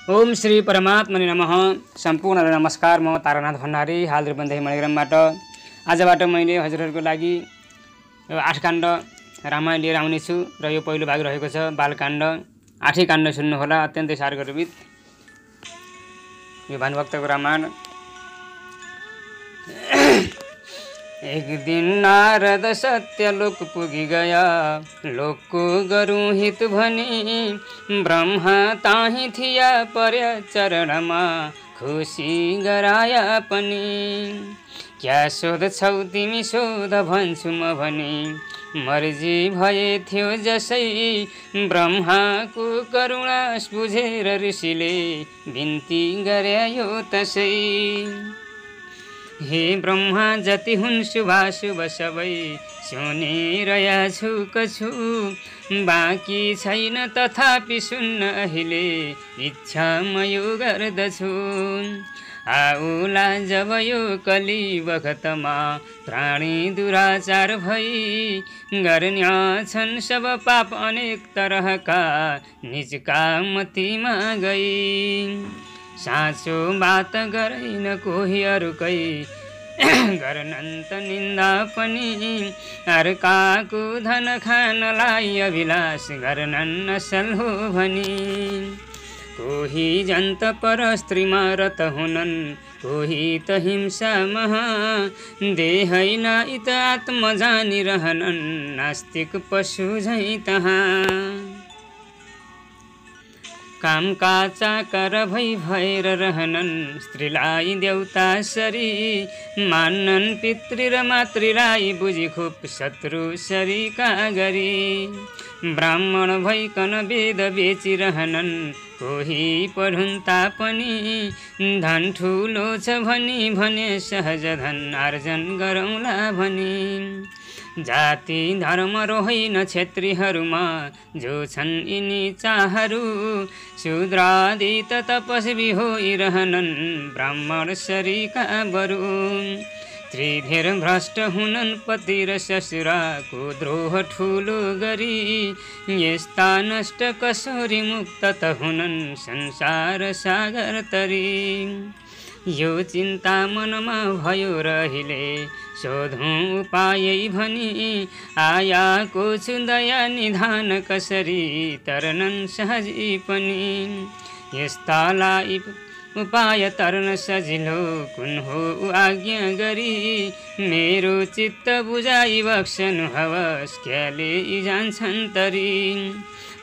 ओम श्री परमात्मने नमः। सम्पूर्ण नमस्कार। म तारानाथ भण्डारी हाल रूपन्देही मणिग्रामबाट। आजबाट मैले हजुरहरूको लागि 8 काण्ड रामायण लिएर आउनेछु र यो पहिलो भाग रहेको छ बालकाण्ड। 8 काण्ड सुन्नुहोला, अत्यन्तै सारगर्भित यो भानुभक्तको रामायण। एक दिन नारद सत्यलोक पुगी गया, लोकको गरूँ हित भनी ब्रह्मा ताही थिया पर्या चरणमा खुसी गराया पनि। क्या सोध्छौ तिमी सोध भन्छु म भनी, मर्जी भए थियो जसै ब्रह्माको करुणा बुझेर ऋषिले बिन्ती गर्यो तसै। हे ब्रह्मा जति हुन् शुभाशुभ सबै सुनिरया छु कछु, बाँकी छैन तथापि सुन्न अहिले इच्छा म यो गर्दछु। आउला जब यो कली बखतमा प्राणी दुराचार भई, गर्न्या छन् सब पाप अनेक तरहका निजका मतिमा गई। साँचो बात गरेन कोही अरूकै, गर्नन् त निन्दा पनि अर्काको धन खानलाई अभिलाष गर्नन् असल हो भनी। कोही जन्त पर स्त्रीमा रत हुनन्, कोही त हिंसा महा देहैलाई त आत्म जानिरहनन्, नास्तिक पशु झैं तहाँ। कामका चाकर भएर रहनन्, स्त्रीलाई देउता सरी मान्नन्, पितृ र मातृलाई बुझी खुब शत्रु सरीका गरी। ब्राह्मण भइकन वेद बेचिरहनन्, कोही पढुन् तापनि धन ठुलो छ भनी भने सहज धन आर्जन गरौँला भनी। जाति धर्म रोहिन क्षेत्रीहरूमा जो छन् यिनी चाहरू, शूद्रादि त तपस्वी होइरहनन् ब्राह्मण सरीका बरु। त्रिधेर भ्रष्ट हुनन् पति र ससुराको द्रोह ठुलो गरी, यस्ता नष्ट कसोरी मुक्त त हुनन् संसार सागर तरी। यो चिन्ता मनमा भयो रहिले सोधौँ उपाय भनी, आयाको छु दया निधान कसरी तरनन् सहजी पनि। यस्तालाई उपाय तर्न सजिलो कुन हो आज्ञा गरी, मेरो चित्त बुझाइ बक्सनु हवस क्याले जान्छन् तरी।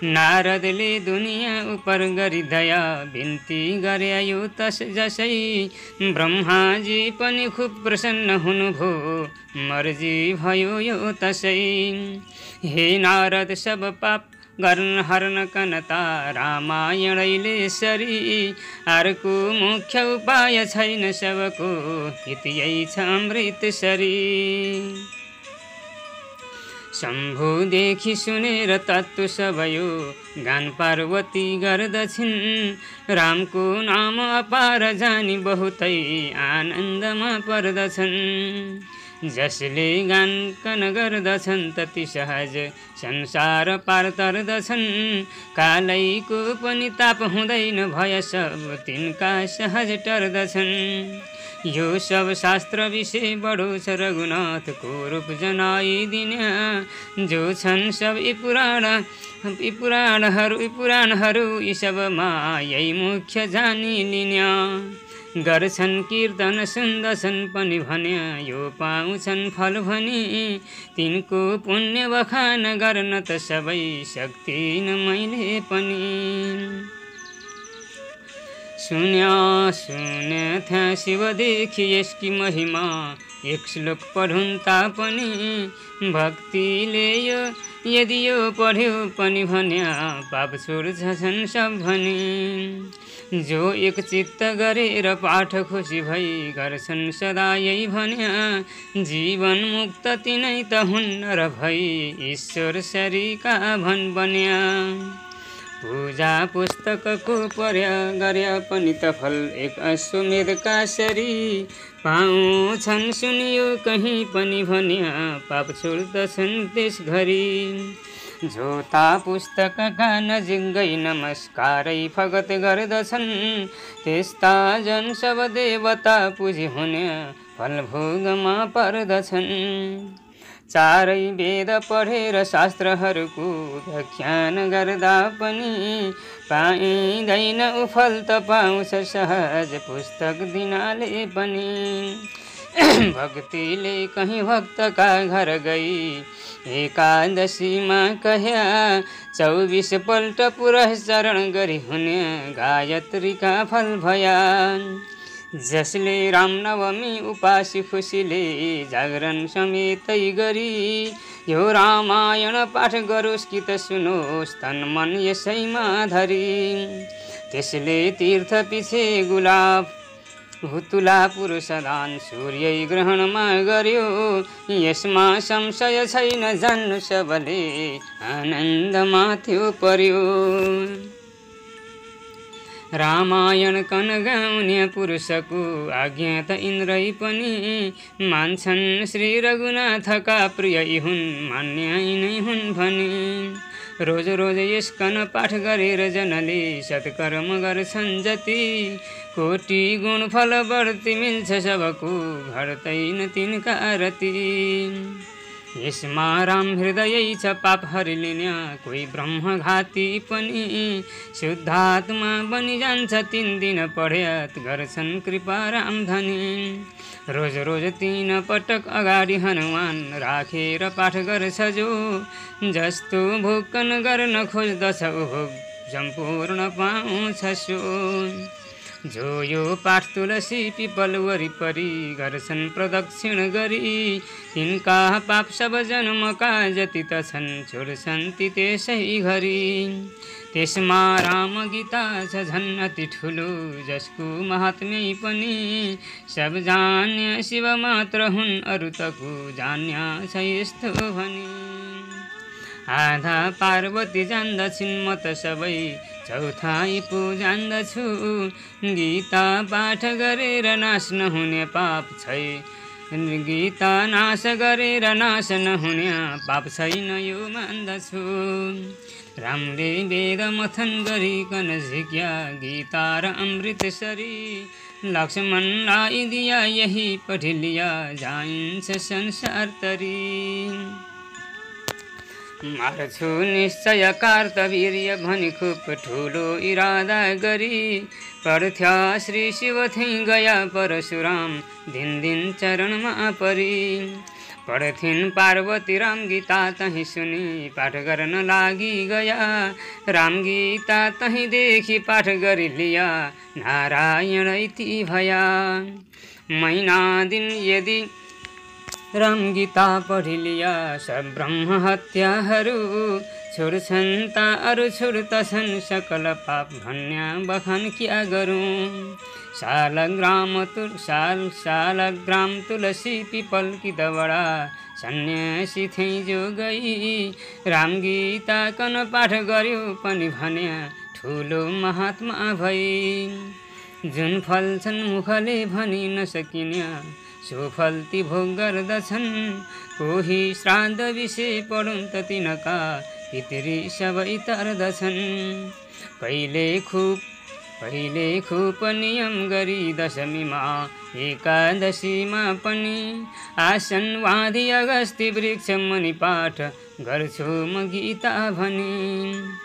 नारदले दुनियाँ उपर गरी दया बिन्ती गर्यो तस जसै, ब्रह्माजी पनि खुब प्रसन्न हुनुभो मर्जी भयो यो तसै। हे नारद सब पाप गर्न हर्न कनता रामायणैले सरी, अर्को मुख्य उपाय छैन सबको हित यही छ अमृत सरी। शम्भुदेखि सुनेर तत्व सबयो गान पार्वती गर्दछिन्, रामको नाम अपार जानी बहुतै आनन्दमा पर्दछन्। जसले गान कन गर्दछन् तति सहज संसार पार तर्दछन्, कालैको पनि ताप हुँदैन भय सब तिनका सहज टर्दछन्। यो सब शास्त्र विषय बडो छ रघुनाथको रूप जनाइदिन्या, जो छन् सब यी पुराणहरू यी सबमा यही मुख्य जानिलिन्या। गर्छन् कीर्तन सुन्दछन् पनि भन्या, यो पाउँछन् फल भनी तिनको पुण्य बखान गर्न त सबै सक्दिन मैले पनि। सुन्या था शिवदेखि यसकी महिमा, एक श्लोक पढुन् तापनि भक्तिले यदि यो पढ्यो पनि भन्या, पाप छोड्छन् सब भनी। जो एक चित्त गरेर पाठ खुसी भई गर्छन् सदा यही भन्या, जीवन मुक्त तिनै त हुन् र भई ईश्वर सरीका भन बन्या। पूजा पुस्तकको पर्या गर्या पनि त फल एक अश्वमेधका सरी, पाउँछन् सुनियो कहीँ पनि भन्या, पाप छोड्दछन् त्यस घरी। झोता पुस्तकका नजिक गई नमस्कारै फगत गर्दछन्। त्यस्ता जन सब देवता पुजी हुने फल भोगमा पर्दछन्। चारै वेद पढेर शास्त्रहरूको व्याख्यान गर्दा पनि पाइँदैन उफल त पाउँछ सहज पुस्तक दिनाले पनि। भक्तिले कहीँ भक्तका घर गई एकादशीमा कह्या 24 पल्ट पुरस्चरण गरी हुने गायत्रीका फल भया। जसले रामनवमी उपासी खुसीले जागरण समेतै गरी यो रामायण पाठ गरोस् कि त सुनोस् तन मन यसैमा धरी। त्यसले तीर्थ पिछे गुलाब हुतुला पुरुष दान सूर्य ग्रहणमा गर्यो। यसमा संशय छैन जान्नु सबले आनन्दमा थियो पर्यो। रामायण कन गाउने पुरुषको आज्ञा त इन्द्रै पनि मान्छन्। श्री रघुनाथका प्रिय हुन् मान्या नै हुन् भने। रोज रोज यस कन पाठ गरेर जनले सत्कर्म गर्छन् जति। कोटि गुण फल बढ्ती मिल्छ सबको घट्दैन तिनका रति। यसमा राम हृदय छ पाप हरिलिने कोही ब्रह्मघाती पनि। शुद्धात्मा बनि जान्छ 3 दिन पढ्यात गर्छन् कृपा राम धनी। रोज रोज 3 पटक अगाडि हनुमान राखेर पाठ गर्छ जो। जस्तो भोकन गर्न खोज्दछ ऊ सम्पूर्ण पाउँछ सो। जो यो पाठ तुलसी पिपल वरिपरि गर्छन् प्रदक्षिण गरी। तिनका पाप सब जन्मका जति त छन् छोड्छन् ती त्यसै घरी। त्यसमा राम गीता छ झन् अति ठुलो जसको महात्म्य पनि सब जान्या शिव मात्र हुन् अरू त को जान्या छ यस्तो भनी। आधा पार्वती जान्दछिन् म त सबै चौथाई पो जान्दछु। गीता पाठ गरेर नाश नहुने पाप छैन। गीता नाश गरेर नाश नहुने पाप छैन यो मान्दछु। रामले वेद मथन गरिकन झिक्या गीता र अमृतसरी। लक्ष्मणलाई दिया यही पढि लिया जाइन्छ संसार तरी। मार्छु निश्चय कार्तवीर्य भनी खुब ठुलो इरादा गरी। पर्थ्या श्री शिव थिं गया परशुराम दिन दिन चरणमा परी। पढ्थिन् पार्वती राम गीता तही सुनि पाठ गर्न लागि गया। राम गीता तही देखि पाठ गरी लिया नारायण ती भया। महिना दिन यदि राम गीता पढि लिया सब ब्रह्म हत्याहरू छोड्छन् ता अरू छुड्तछन् सकल पाप भन्या बखान क्या गरौँ। शालग्राम तुलसी पिपल की दवडा सन्यासी थिए जो गई। राम गीता कन पाठ गर्यो पनि भन्या ठुलो महात्मा भई। जुन फल छन् मुखले भनि नसकिने सो फल ती भोग गर्दछन्। कोही श्राद्ध विषय पढुन् त तिनका पितृ सबै तर्दछन्। पहिले खुप नियम गरी दशमीमा एकादशीमा पनि आसन वादी अगस्ती वृक्ष मुनि पाठ गर्छु म गीता भनी।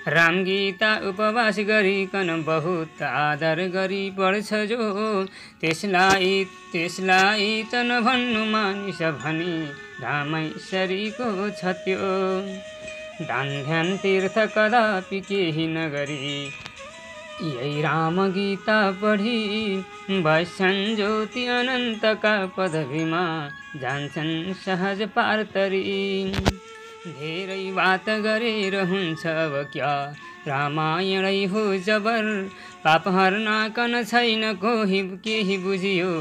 राम गीता उपवास गरिकन बहुत आदर गरी पढ्छ जो। त्यसलाई त नभन्नु मानिस भनी रामेश्वरीको छ त्यो। दान ध्यान तीर्थ कदापि केही नगरी यही राम गीता पढी। बस्छन् ज्योति अनन्तका पदवीमा जान्छन् सहज पारतरी। धेरै बात गरेर हुन्छ अब क्या रामायणै हो जबर। पाप हर्नाकन छैन कोही केही बुझियो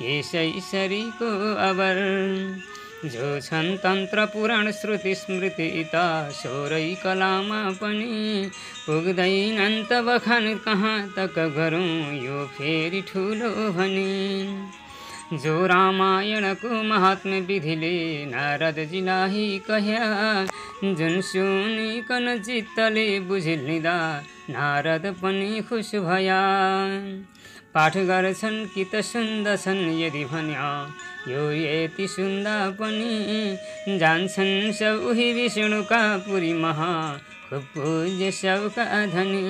यसै शरीको अबर। जो छन् तन्त्र पुराण श्रुति स्मृति ता सोरै कलामा पनि पुग्दैनन् त बखान कहाँ तक गरौँ यो फेरि ठुलो भनी। जो रामायण को महात्म्य विधिले नारद जिलाई कह्या जुन सुनिकन चित्तले बुझिलिँदा नारद पनि खुस भया। पाठ गर्छन् कि त सुन्दछन् यदि भन्या यो यति सुन्दा पनि जान्छन् सब उही विष्णुका पुरी महा खुब पूज्य सबका धनी।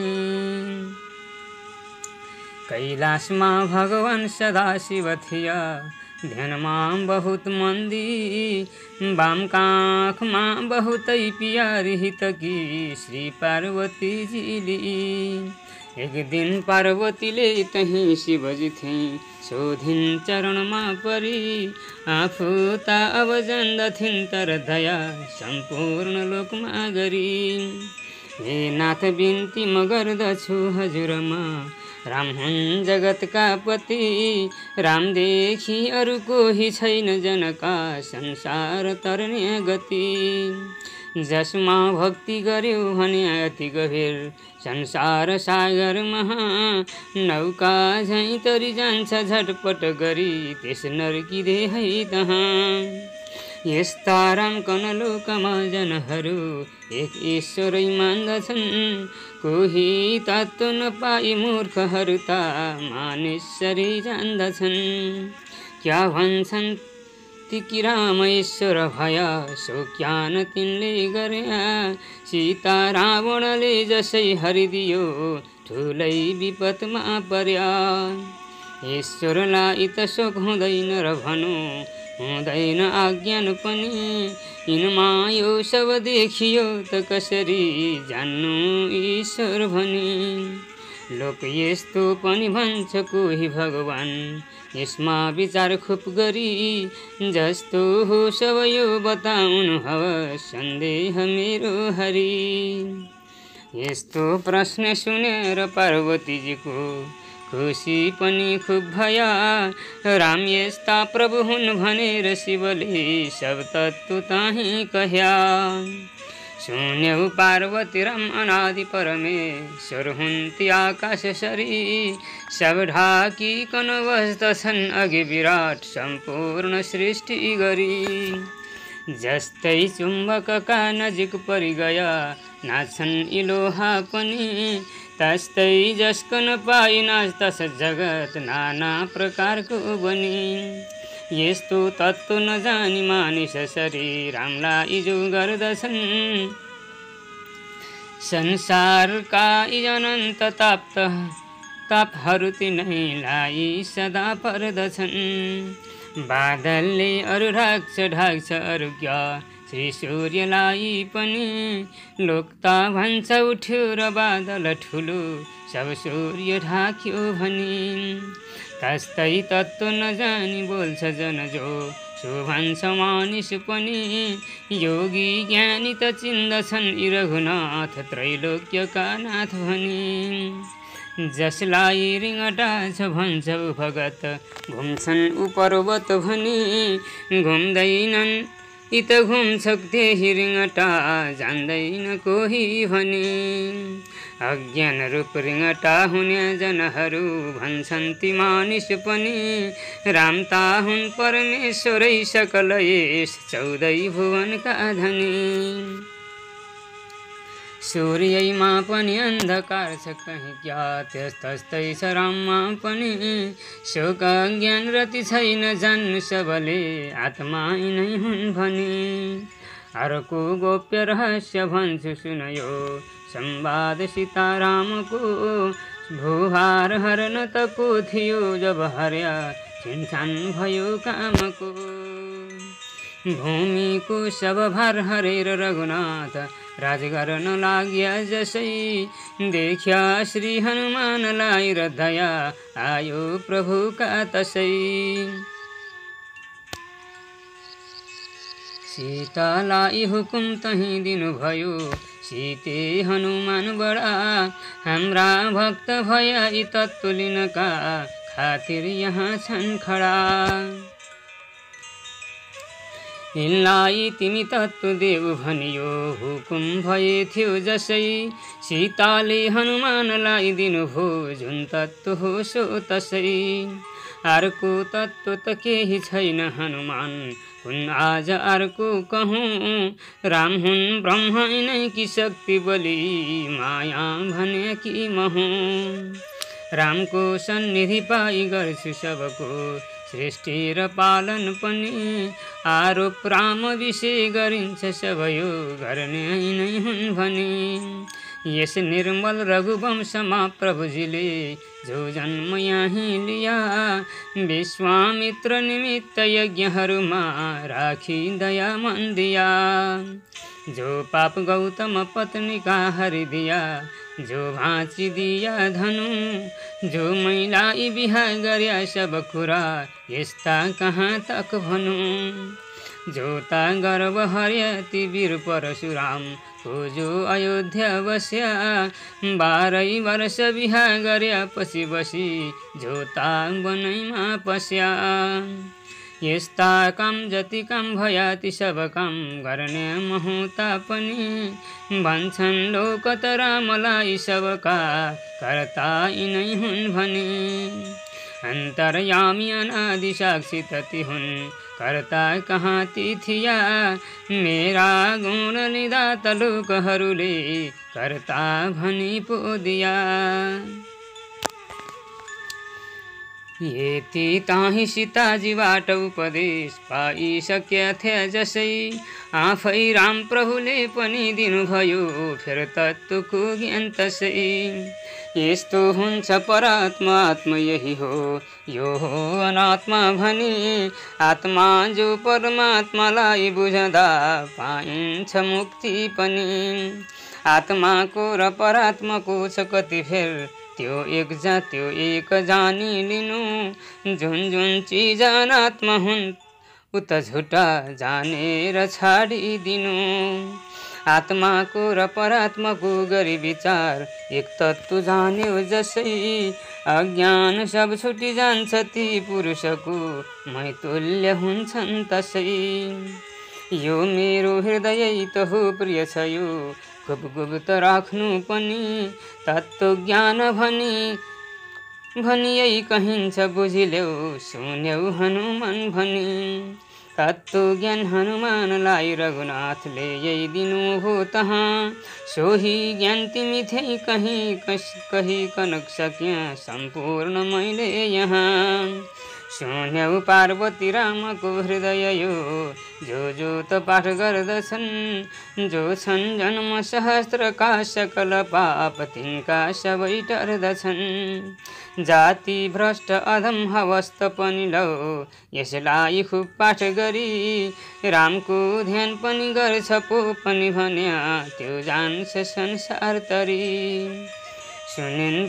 कैलाशमा भगवान सदाशिव थिया ध्यानमा बहुत मन्दी बाम काखमा बहुतै प्यारी हितकी श्री पार्वती जीली। एक दिन पार्वतीले तहीं शिवजी थिं सोधिन् चरणमा परी आफू त अब जान्दथिन् तर दया सम्पूर्ण लोकमा गरी। हे नाथ बिन्ती म गर्दछु हजुरमा राम हुन् जगतका पति रामदेखि अरू कोही छैन जनका संसार तर्ने गति। जसमा भक्ति गर्यो भने अति गभीर संसार सागर महा नौका झैँ तरी जान्छ झटपट गरी त्यस नर्किँदै है तहाँ। यस्ता रामकन लोकमा जनहरू एक ईश्वरै मान्दछन् कोही तत्त्व नपाई मूर्खहरू त मानेश्वरै जान्दछन्। क्या भन्छन् ती कि राम ईश्वर भया सो ज्ञान तिनले गर्या सीता रावणले जसै हरिदियो ठुलै विपदमा पर्या। ईश्वरलाई त शोक हुँदैन र भनौँ हुँदैन अज्ञान पनि यिनमा यो सब देखियो त कसरी जान्नु ईश्वर भनी। लोक यस्तो पनि भन्छ कोही भगवान यसमा विचार खुब गरी जस्तो हो सब यो बताउनु हवस् सन्देह मेरो हरि। यस्तो प्रश्न सुनेर पार्वतीजीको खुसी पनि खुब भया राम यस्ता प्रभु हुन् भनेर शिवले सब तत्त्व ताहीँ कह्या। सुन्यौ पार्वती राम अनादि परमेश्वर हुन्ती आकाश सरी सब ढाकिकन बस्दछन् अघि विराट सम्पूर्ण सृष्टि गरी। जस्तै चुम्बकका नजिक परिगया नाच्छन् यी लोहा पनि तस्तै जसको नपाई नाच्दछ जगत नाना प्रकारको बनी। यस्तो तत्त्व नजानी मानिस शरीर रामलाई जो गर्दछन् संसारका यी अनन्त तापहरू तिनैलाई सदा पर्दछन्। बादलले अरू ढाक्छ अरुज्ञ श्री सूर्यलाई पनि लोकता भन्छ उठ्यो र बादल ठुलो सब सूर्य ढाक्यो भनी। तस्तै तत्त्व नजानी बोल्छ जन जो सो भन्छ मानिस पनि योगी ज्ञानी त चिन्दछन् यी रघुनाथ त्रैलोक्यका नाथ भनी। जसलाई रिङटा छ भन्छ भगत घुम्छन् उ पर्वत भनी घुम्दैनन् यी त घुम्छ त्यही रिङटा जान्दैन कोही भनी। अज्ञान रूप रिङटा हुने जनहरू भन्छन् ती मानिस पनि रामता हुन् परमेश्वरै सकल यस 14 भुवनका धनी। सूर्यमा पनि अन्धकार छ कहीँ ज्ञात तस्तै छ राममा पनि शोक ज्ञान रति छैन जान्नु सबले आत्मा नै हुन् भनी। अर्को गोप्य रहस्य भन्छु सुनयो संवाद सीतारामको भूभार हरन त को थियो जब हर्या छिनछान भयो कामको। भूमिको सब भार हरेर रघुनाथ राज गर्न लाग्या जसै देख्या श्री हनुमानलाई र दया आयो प्रभुका तसै। सीतालाई हुकुम तहीं दिनुभयो सीते हनुमान बडा हाम्रा भक्त भया यी तत्त्व लिनका खातिर यहाँ छन् खडा। यिनलाई तिमी तत्त्वदेव भनियो हुकुम भए थियो जसै सीताले हनुमानलाई दिनुभयो जुन तत्त्व हो सो तसै अर्को तत्त्व त केही छैन हनुमान हुन् आज अर्को कहूँ राम हुन् ब्रह्म नै कि शक्ति बलि माया भने कि महु रामको सन्निधि पाई गर्छु सबको सृष्टि र पालन पनि आरोप राम विषय गरिन्छ सबयो गर्ने नै हुन् भने यस निर्मल रघुवंशमा प्रभुजीले जो जन्म यहीँ लिया विश्वामित्र निमित्त यज्ञहरूमा राखी दया मन दिया जो पाप गौतम पत्नी का हरिदिया जो भाँची दिया धनु जो महिलाई बिहा गर्या सब कुरा यस्ता कहाँ तक भनौँ जोता गर्व हर्यति वीर परशुराम को जो अयोध्या बस्या 12 वर्ष बिहा गर्या पछि बसी जोता बनैमा पस्या यस्ता काम जति काम भया ती सब काम गर्ने महता पनि भन्छन् लोक त रामलाई सबका कर्ता यिनै हुन् भने अन्तर्यामी अनादि साक्षी तति हुन् कर्ता कहाँ ती थिया मेरा गुण निदात लोकहरूले कर्ता भनी पो दिया यति ताही सीताजीबाट उपदेश पाइसक्याथे जसै आफै राम प्रभुले पनि दिनुभयो फेर तत्त्वको ज्ञान तसै यस्तो हुन्छ परात्मा आत्मा यही हो यो हो अनात्मा भनी आत्मा जो परमात्मालाई बुझ्दा पाइन्छ मुक्ति पनि आत्माको र परात्माको छ कति फेर त्यो एक त्यो एक जानी लिनु जुन जुन चिज अनात्मा हुन् उता झुटा जानेर छाडिदिनु आत्माको र परात्माको गरी विचार एक तत्त्व जान्यो जसै अज्ञान सब छुटी जान्छ ती पुरुषको मैतुल्य हुन्छन् तसै यो मेरो हृदय त हो प्रिय छ यो गुप्त राख्नु पनि तत्त्व ज्ञान भनियै कहिन्छ बुझिल्यौ सुन्यौ हनुमान भनी तत्त्व ज्ञान हनुमानलाई रघुनाथले यही दिनु हो तहाँ सोही ज्ञान तिमी थिए कही कनक सक्या सम्पूर्ण मैले यहाँ सुन्यौ पार्वती रामको हृदय यो जो त पाठ गर्दछन् जो छन् जन्म सहस्त्रका सकल पाप तिनका सबै टर्दछन् जाति भ्रष्ट अधम हवस्त पनि लौ यसलाई खुब पाठ गरी रामको ध्यान पनि गर्छ पो पनि भन्या त्यो जान्छ संसार तरी सुनिन्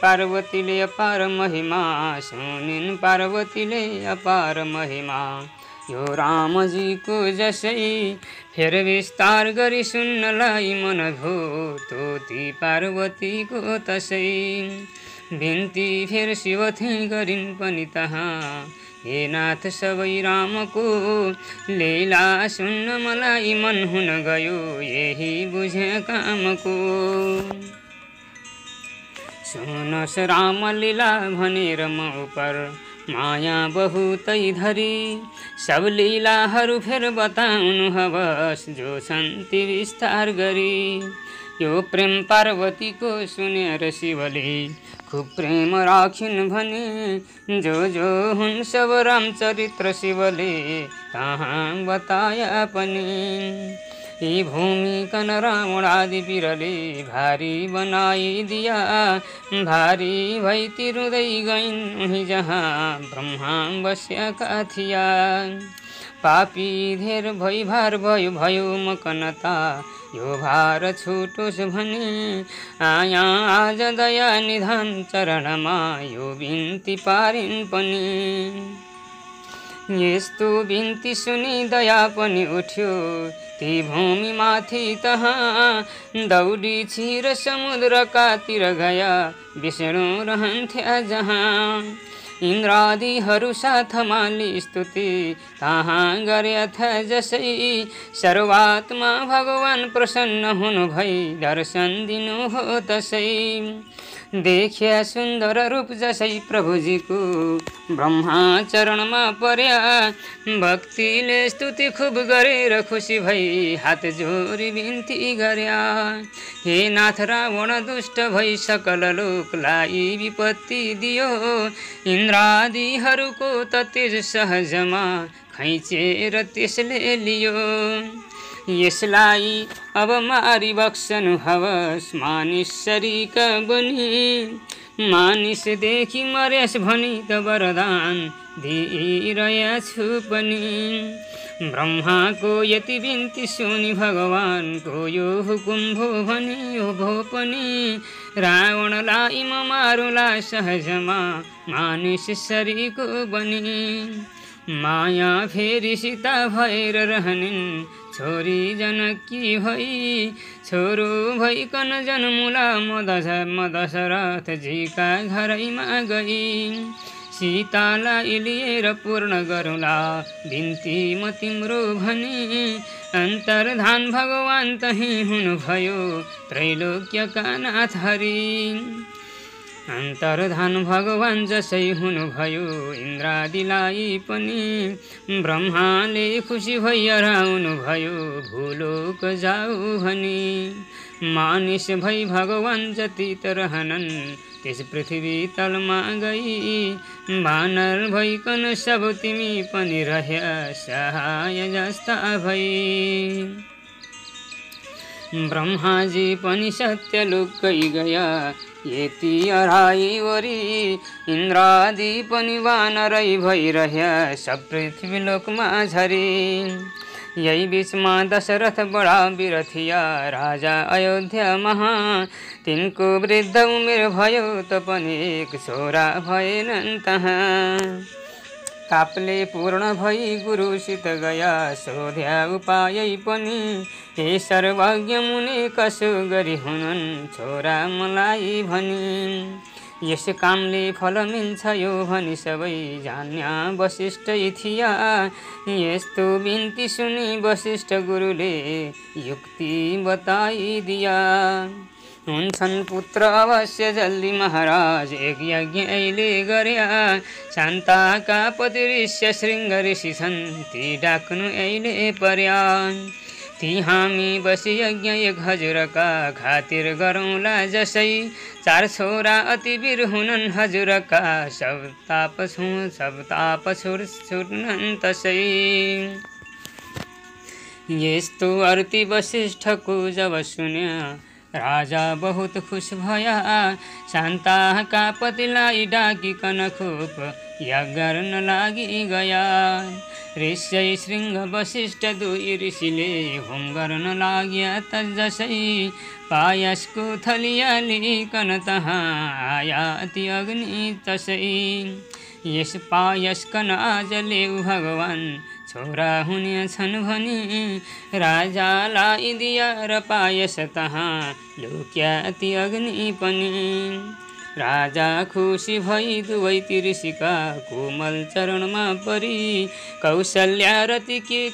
पार्वतीले अपार महिमा सुनिन् पार्वतीले अपार महिमा यो रामजीको जसै फेर विस्तार गरी सुन्नलाई मन भो ती पार्वतीको तसै बिन्ती फेर शिव थिए गरिन् पनि तहाँ हे नाथ सबै रामको लीला सुन्न मलाई मन हुन गयो यही बुझे कामको सुनस राम लीला भनेर म उपर माया बहुतै धरी सब लीलाहरू फेर बताउनु हवस जो छन् ती विस्तार गरी यो प्रेम पार्वतीको सुनेर शिवले खूब प्रेम राखिन् भने जो हुन् सब रामचरित्र शिवले कहाँ बताया पनि यी भूमि कन रावण आदि वीरले भारी बनाइदिया भारी भई तिरुँदै गइन् उही जहाँ ब्रह्मा बस्याका थिया पापी धेर भई भार भयो मकनता यो भार छुटोस् भने आया आज दया निधान चरणमा यो बिन्ती पारिन् पनि यस्तो बिन्ती सुनि दया पनि उठ्यो ती भूमि माथि तहाँ दौडी छिर समुद्रका तिर गया विष्णु रहन्थ्या जहाँ इन्द्रादिहरू साथमाली स्तुति ताहाँ गरेथ जसै सर्वात्मा भगवान प्रसन्न हुनु भई दर्शन दिनु हो तसै देखिया सुन्दर रूप जसै प्रभुजीको ब्रह्मा चरणमा पर्या भक्तिले स्तुति खूब गरेर खुसी भई हात जोरी बिन्ती गर्या हे नाथ रावण दुष्ट भई सकल लोकलाई विपत्ति दियो इन्द्रादिहरूको त तेज सहजमा खैचेर त्यसले लियो यसलाई अब मारी बक्सनु हवस मानिस शरीक बनी मानिसदेखि मरेस भनी त वरदान दिइरहेछु पनि ब्रह्माको यति बिन्ती सुनि भगवानको यो हुकुम भो भनी भो पनि रावणलाई म मारुला सहजमा मानिस शरीको बनी माया फेरि सीता भएर रहनिन् छोरी जनकी भई छोरो भइकन जन्मुला म दशरथ जीका घरैमा गई सीतालाई लिएर पूर्ण गरौँला बिन्ती म तिम्रो भनी अन्तर्धान भगवान तही हुनुभयो त्रैलोक्यका नाथ हरि अन्तर्धान भगवान जसै हुनुभयो इन्द्रादिलाई पनि ब्रह्माले खुसी भई हराउनु भयो भूलोक जाऊ भनी मानिस भई भगवान जति त रहनन् त्यस पृथ्वी तलमा गई बानर भइकन सब तिमी पनि रह्या सहाय जस्ता भई ब्रह्माजी पनि सत्यलोकै गया यति हराई वरी इन्द्रादि पनि वानरै भइरह्या सब पृथ्वी लोकमा झरी यही बीचमा दशरथ बडा वीर थिया राजा अयोध्या महा तिनको वृद्ध उमेर भयो त पनि एक छोरा भएनन् तहाँ तापले पूर्ण भई गुरुसित गया सोध्या उपाय पनि हे सर्वज्ञ मुने कसो गरी हुनन् छोरा मलाई भनी यस कामले फल मिल्छ यो भनी सबै जान्या वशिष्ठ थिया यस्तो बिन्ती सुनि वशिष्ठ गुरुले युक्ति बताइदिया हुन्छन् पुत्र अवश्य जल्दी महाराज एक यज्ञ अहिले गर्या शान्ताका पति ऋष्य शृङ्ग ऋषि छन् ती डाक्नु अहिले पर्या ती हामी बसी यज्ञ एक हजुरका खातिर गरौँला जसै चार छोरा अति वीर हुनन् हजुरका सब ताप छुट्नन् तसै यस्तो अर्ती वशिष्ठको जब सुन्या राजा बहुत खुश भया शान्ताका पतिलाई डाकिकन खुब यज्ञ गर्न लागि गया ऋष्य शृङ्ग वशिष्ठ दुई ऋषिले होम गर्न लाग्या त जसै पायसको थलिया लिकन तहाँ आया अति अग्नि तसै यस पायसकन आज लेऊ भगवान छोरा हुने छन् भनी राजालाई दिया र पायस तहाँ लुक्या ती अग्नि पनि राजा खुसी भई दुवै ऋषिका कोमल चरणमा परी कौशल्या रति के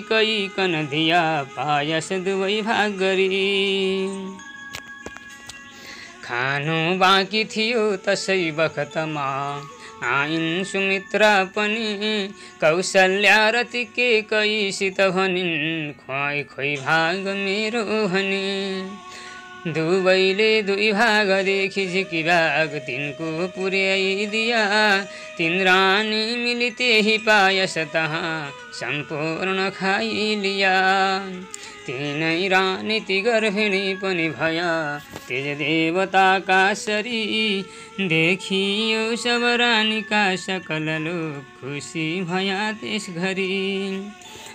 कन दिया पायस दुवै भाग गरी खानु बाँकी थियो तसै बखतमा आइन् सुमित्रा पनि कौशल्या रति के कैसित भनिन् खोइ खोइ भाग मेरो भनी दुवैले दुई भागदेखि झिकी भाग तिनको पुर्याइदिया तिन रानी मिली त्यही पायस तहाँ सम्पूर्ण खाइलिया तीनै रानी ती गर्भिणी पनि भया तेज देवताका शरी देखियो सब रानीका सकल लोक खुसी भया त्यस घरी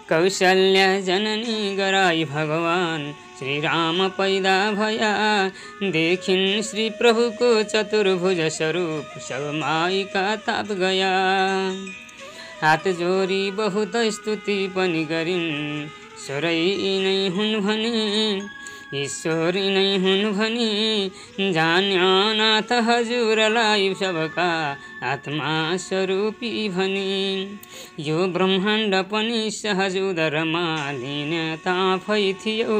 कौशल्या जननी गराई भगवान श्री राम पैदा भया देखिन् श्री प्रभुको चतुर्भुज स्वरूप सब माईका ताप गया हात जोरी बहुत स्तुति पनि गरिन् सुरै नै हुन् भने ईश्वर नै हुन् भनी जान्या नाथ हजुरलाई सबका आत्मा स्वरूपी भनी। यो ब्रह्माण्ड पनि सहज उदरमा लिन ताफै थियो,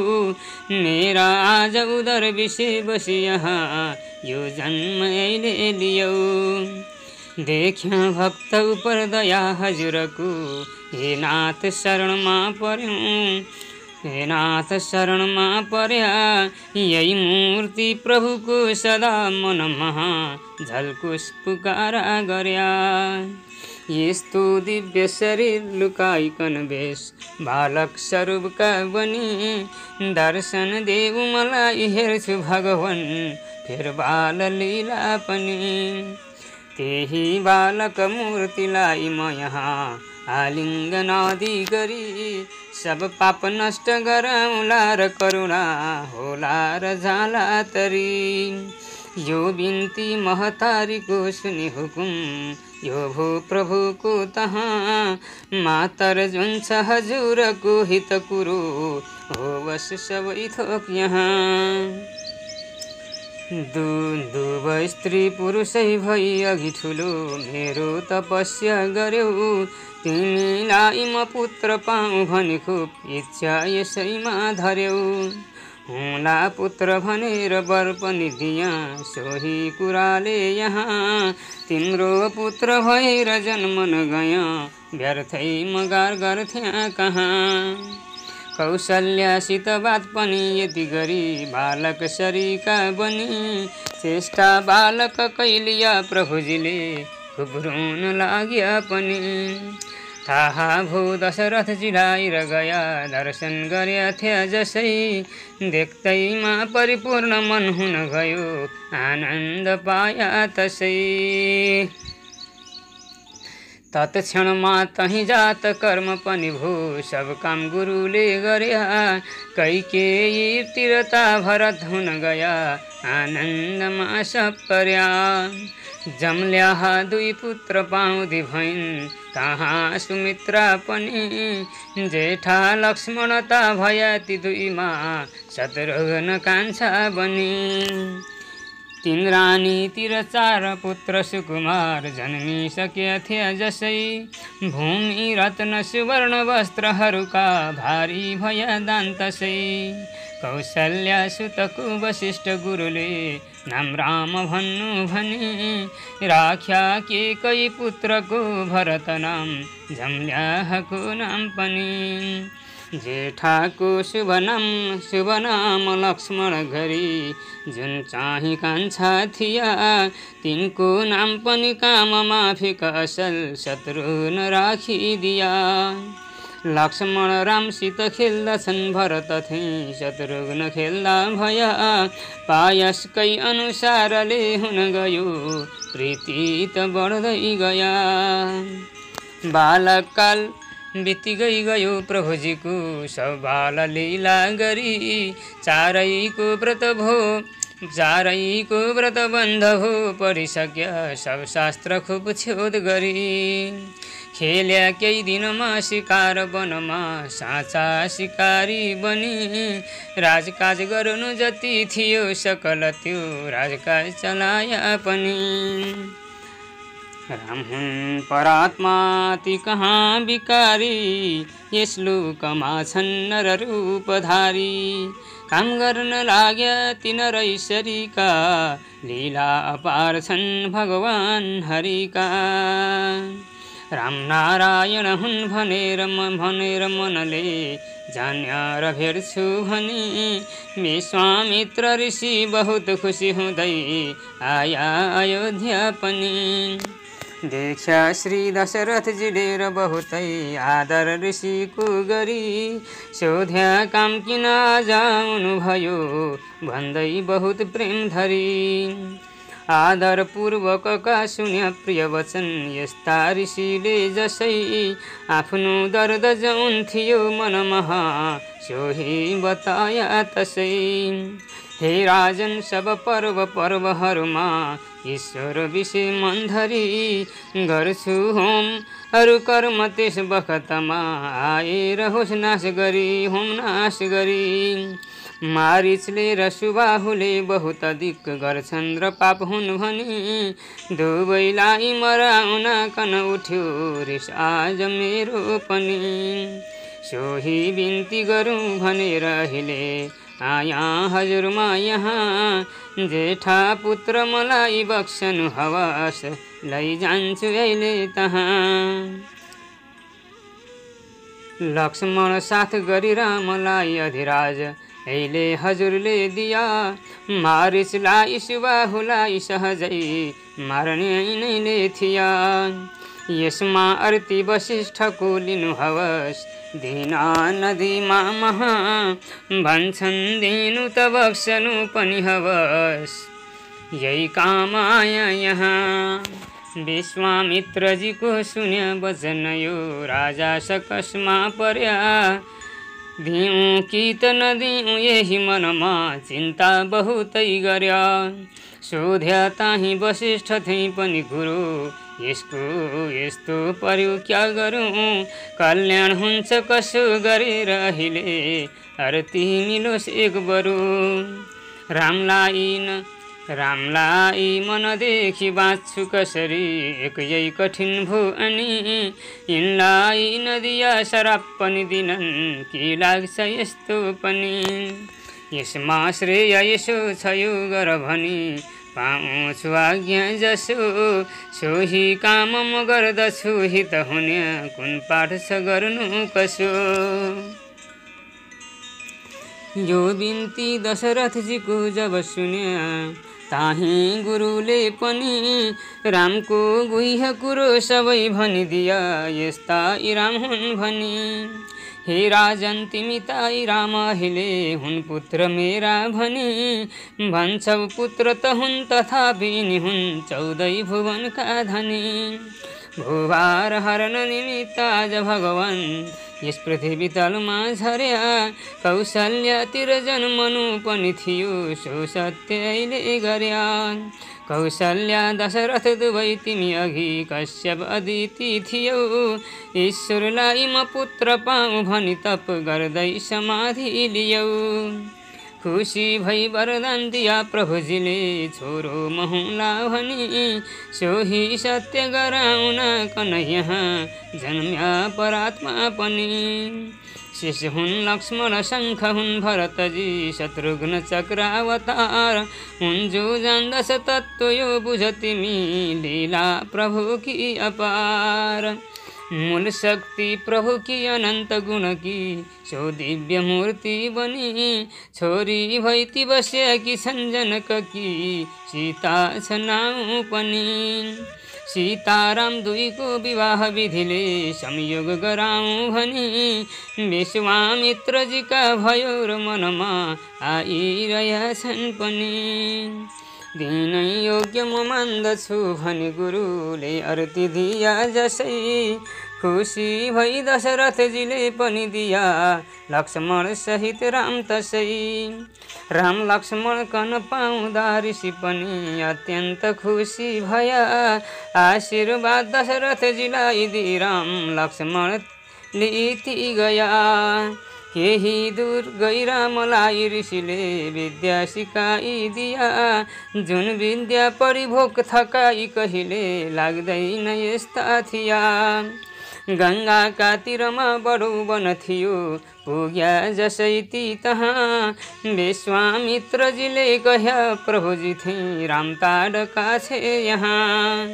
मेरा आज उदर विषय बसी यहाँ यो जन्म अहिले लियो। देख्या भक्त उपर दया हजुरको, हे नाथ शरणमा पर्यौं, हे नाथ शरणमा पर्या यही मूर्ति प्रभुको सदा मनमा झल्कुस पुकारा गर्या। यस्तो दिव्य शरीर लुकाइकन वेश बालक स्वरूपका बनी, दर्शन देऊ मलाई हेर्छु भगवान फेर बाल लीला पनि। त्यही बालक मूर्तिलाई म यहाँ आलिङ्गन आदि गरी, सब पाप नष्ट गरौँला र करुणा होला र जाला तरी। यो बिन्ती महतारीको सुनि हुकुम, यो भो प्रभुको तहाँ, मातर जुन छ हजुरको हित कुरो होवस् सबै थोक यहाँ। दुवै स्त्री पुरुषै भई अघि ठुलो मेरो तपस्या गर्यौ, तिमीलाई म पुत्र पाऊँ भनी खुब इच्छा यसैमा धर्यौ। हुँला पुत्र भनेर वर पनि दिया, सोही कुराले यहाँ तिम्रो पुत्र भएर जन्म नगया, व्यर्थै म गार गर्थ्या कहाँ। कौशल्यासित बात पनि यति गरी बालक शरीका बनी, चेष्टा बालक कैलिया प्रभुजीले खुब रुन लाग्या पनि। थाहा भो दशरथजीलाई र गया दर्शन गर्या थिया जसै, देख्दैमा परिपूर्ण मन हुन गयो आनन्द पाया तसै। तत्क्षणमा तही जात कर्म पनि भो सब काम गुरुले गर्या, कैकेयी तिरता भरत हुन गया आनन्दमा सब पर्या। जमल्या दुई पुत्र पाउँदी भइन् कहाँ सुमित्रा पनि, जेठा लक्ष्मणता भया ती दुईमा शत्रुघ्न कान्छा बनी। तीन रानी तिर चार पुत्र सुकुमार जन्मिसके थिए जसै, भूमि रत्न सुवर्ण वस्त्रहरूका भारी भया दान तसै। कौशल्या सुतको वशिष्ठ गुरुले नाम राम भन्नु भनी, राख्या के कै पुत्रको भरत नाम जमल्याको नाम पनि। जेठाको शुभ नाम लक्ष्मण गरी जुन चाहिँ कान्छा थिया, तिनको नाम पनि काममा फिका असल शत्रुघ्न राखिदिया। लक्ष्मण रामसित खेल्दछन् भरत थिए शत्रुघ्न खेल्दा भया, पायसकै अनुसारले हुन गयो प्रीति त बढ्दै गया। बालककाल बितिकै गयो प्रभुजीको सब बाल लीला गरी, चारैको व्रत बन्ध हो परिसक्या सब शास्त्र खुब छ्योद गरी। खेल्या केही दिनमा शिकार वनमा साँचा शिकारी बनी, राजकाज गर्नु जति थियो सकल त्यो राजकाज चलाया पनि। राम हुन् परात्मा ती कहाँ विकारी, यस लोकमा छन् नर रूपधारी। काम गर्न लाग्या ती नरैश्वरीका, लीला अपार छन् भगवान हरिका। राम नारायण हुन् भनेर मनले जान्या र भेट्छु भनी, विश्वामित्र ऋषि बहुत खुसी हुँदै आया अयोध्या पनि। देख्या श्री दशरथजीले र बहुतै आदर ऋषिको गरी, सोध्या काम किन जाउनु भयो भन्दै बहुत प्रेम धरी। आदर पूर्वकका सुन्या प्रिय वचन यस्ता ऋषिले जसै, आफ्नो दर्द जौन थियो मनमा सोही बताया तसै। हे राजन सब पर्वहरूमा ईश्वर विषय मन धरी, गर्छु होम अरु कर्म त्यस बखतमा आएर होस् नाश गरी होम नाश गरी। मारिचले र सुबाहुले बहुत अधिक गर्छन् र पाप हुन् भनी दुवैलाई मराउन कन उठ्यो रिस आज मेरो पनि। सोही बिन्ती गरौँ भनेर अहिले आया हजुरमा यहाँ, जेठा पुत्र मलाई बक्सनु हवस लैजान्छु अहिले तहाँ। लक्ष्मण साथ गरी रामलाई अधिराज अहिले हजुरले दिया, मारिचलाई सुबाहुलाई सहजै मार्ने नै थिया। यसमा अर्ती वशिष्ठको लिनु हवस दिना नदीमा महा, भन्छन् दिनु त बक्सनु पनि हवस यही काम आया यहाँ। विश्वामित्रजीको सुन्या वचन यो राजा सकसमा पर्या, दिउँ कि त नदिउँ यही मनमा चिन्ता बहुतै गर्या। सोध्या ताही वशिष्ठ थिए पनि गुरु, यसको यस्तो पर्यो क्या गरौँ, कल्याण हुन्छ कसो गरेर अहिले आरती मिलोस् एक बरु। रामलाई मनदेखि बाँच्छु कसरी, एक यही कठिन भो अनि यिनलाई नदिया शराब पनि दिनन् के लाग्छ यस्तो पनि। यसमा श्रेय यसो छ यो गर भनी पाउँछु आज्ञा जसो, सोही काम म गर्दछु हित हुने कुन पाठ छ गर्नु कसो। यो बिन्ती दशरथजीको जब सुन्या ताही गुरुले पनि रामको गुह्य कुरो सबै भनिदिया, यस्ता राम हुन् भनी। हे राजन तिमी ताई राम अहिले हुन् पुत्र मेरा भनी, भन्छौ पुत्र त हुन् तथापि नि हुन् 14 भुवनका धनी। भूभार हरण निमित्त आज भगवान यस पृथ्वी तलमा झर्या, कौशल्यातिर जन्मनु पनि थियो सो सत्य अहिले गर्या। कौशल्या दशरथ दुवै तिमी अघि कश्यप अदिति थियौ, ईश्वरलाई म पुत्र पाऊँ भनी तप गर्दै समाधि लियौ। खुसी भई वरदान दिया प्रभुजीले छोरो महुला भनी, सोही सत्य गराउन कन यहाँ जन्म्या परात्मा पनि। शेष हुन् लक्ष्मण शङ्ख हुन् भरतजी शत्रुघ्न चक्रावतार, हुन् जो जान्दछ तत्त्व यो बुझ तिमी लीला प्रभु की अपार। मूल शक्ति प्रभु की अनंत गुण की सो दिव्य मूर्ति बनी, छोरी भैती बस्या कि जनक की सीता छ नाउँ पनि। सीताराम दुईको विवाह विधिले संयोग गराउँ भनी, विश्वामित्रजीका भयो र मनमा आइरहेछन् पनि। दिनै योग्य म मान्दछु भनी गुरुले अर्ती दिया जसै, खुसी भई दशरथजीले पनि दिया लक्ष्मण सहित राम तसै। राम लक्ष्मण कन पाउँदा ऋषि पनि अत्यन्त खुसी भया, आशीर्वाद दशरथजीलाई दि राम लक्ष्मण लिती गया। केही दूर गई रामलाई ऋषिले विद्या सिकाइदिया, जुन विद्या परिभोग थकाई कहिले लाग्दैन यस्ता थिया। गङ्गाका तीरमा बडो वन थियो पुग्या जसै ती तहाँ, विश्वामित्रजीले कह्या प्रभुजी थिए राम ताडका छे यहाँ।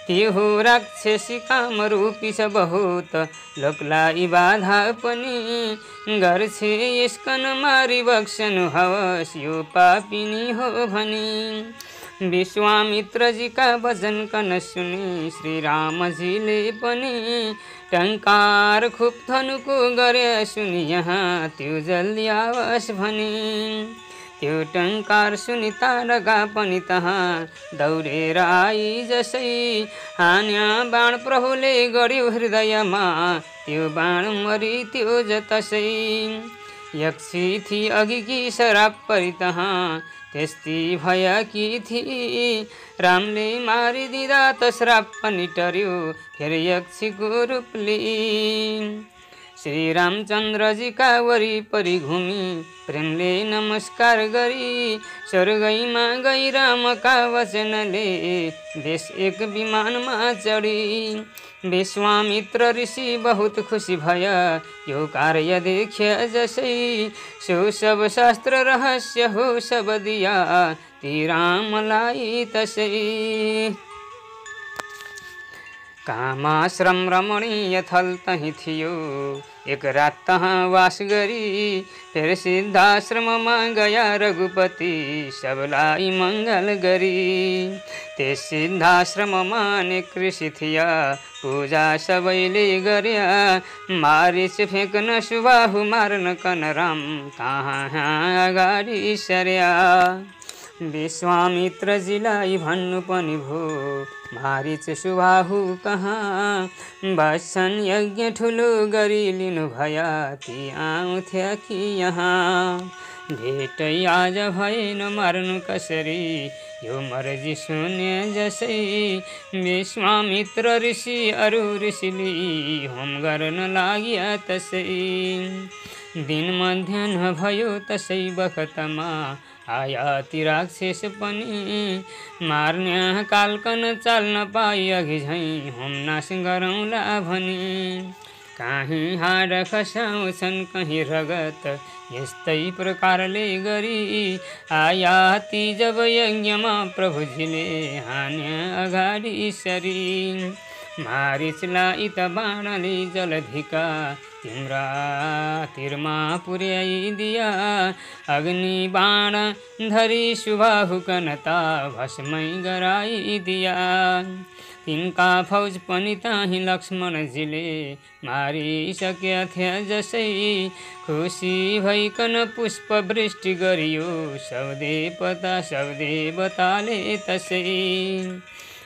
त्यो हो राक्षसी काम रूपी छ बहुत, लोकलाई बाधा पनि गर्छे यसकन मारी बक्सनु हवस यो पापिनी हो भनी। विश्वामित्रजीका वचन कन सुनि श्री रामजीले पनि टङ्कार खुब धनुको गरे सुनि यहाँ त्यो जल्दी आवस् भनी। त्यो टङ्कार सुनि तारका पनि तहाँ दौडेर आई जसै, हान्या बाण प्रभुले गर्यो हृदयमा त्यो बाण मरि त्यो जतसै। यक्षी थी अघि कि शराब परि तहाँ त्यस्ती भया कि थी, रामले मारिदिँदा त श्राप पनि टर्यो फेरि यक्षीको रूपले। श्री रामचन्द्रजीका वरिपरि घुमी प्रेमले नमस्कार गरी स्वर्गैमा गई रामका वचनले देश एक विमानमा चढी। विश्वामित्र ऋषि बहुत खुसी भय यो कार्य देख्य जसै सो सब शास्त्र रहस्य हो सब दिया ती रामलाई तसै। कामाश्रम रमणीय थल तही थियो एक रात तहाँ वास गरी फेर सिद्धाश्रममा गया रघुपति सबलाई मङ्गल गरी। त्यस सिद्धाश्रममा अनेक ऋषि थिया पूजा सबैले गर्या मारिच फेक्न सुबाहु मार्न कनराम कहाँ अगाडि सर्या। विश्वामित्रजीलाई भन्नु पनि भो मारिच सुबाहु कहाँ बस्छन् यज्ञ ठुलो गरी लिनु भया ती आउँथ्या कि यहाँ। भेटै आज भएन मार्नु कसरी यो मर्जी सुने जसै विश्वामित्र ऋषि अरू ऋषिले होम गर्न लाग्या तसै। दिन मध्याह्न भयो तसै बखतमा आया ती राक्षस पनि मार्ने कालकन चाल्न पाइ अघि झैँ होम नाश गरौँला भनी। कहीँ हाड खसाउँछन् कहीँ रगत यस्तै प्रकारले गरी आया ती जब यज्ञमा प्रभुजीले हान्या अगाडि सरी। मारिचलाई त बाणले जलधिका तिम्रा तिरमा पुर्याइदिया अग्नि बाण धरी सुबाहु कनता भस्मै गराइदिया। तिनका फौज पनि ताही लक्ष्मणजीले मारिसक्या थिया जसै खुसी भइकन पुष्प वृष्टि गरियो सब देवताले तसै।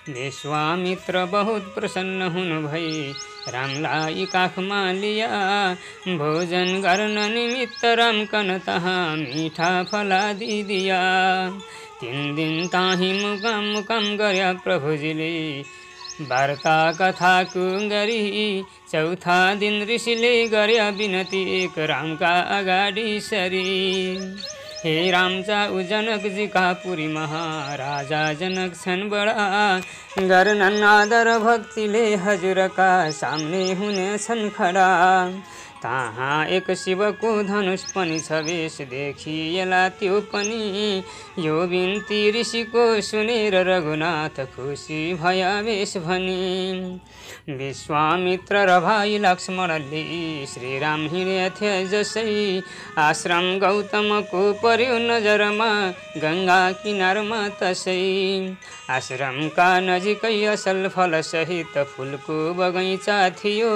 विश्वामित्र बहुत प्रसन्न हुनु भई रामलाई काखमा लिया भोजन गर्न निमित्त रामकन तहाँ मिठा फलादी दिया। 3 दिन ताही मुकाम गर्या प्रभुजीले वार्ता कथाको गरी चौथा दिन ऋषिले गर्या बिनती एक रामका अगाडि सरी। हे रामचा जनकजीका पुरी महाराजा जनक छन् बडा गर्नन् आदर भक्तिले हजुरका सामने हुने छन् खडा। तहाँ एक शिवको धनुष पनि छ वेश देखिएला त्यो पनि यो बिन्ती ऋषिको सुनेर रघुनाथ खुसी भया वेश भनी। विश्वामित्र र भाइ लक्ष्मणले श्रीराम हिँड्याथे जसै आश्रम गौतमको पर्यो नजरमा गङ्गा किनारमा तसै। आश्रमका नजिकै असल फल सहित फुलको बगैँचा थियो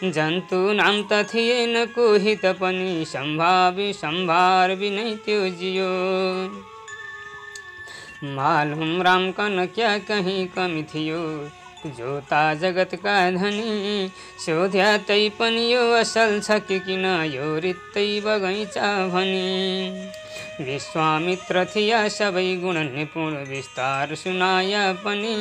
जन्तु नाम त थिएन कोही त पनि सम्भार बिनै त्यो जियो। मालुम रामकन क्या कहीं कमी थियो जोता जगतका धनी सोध्या तै पनि यो असल छ कि किन यो रित्तै बगैँचा भनी। विश्वामित्र थिया सबै गुण निपुण विस्तार सुनाया पनि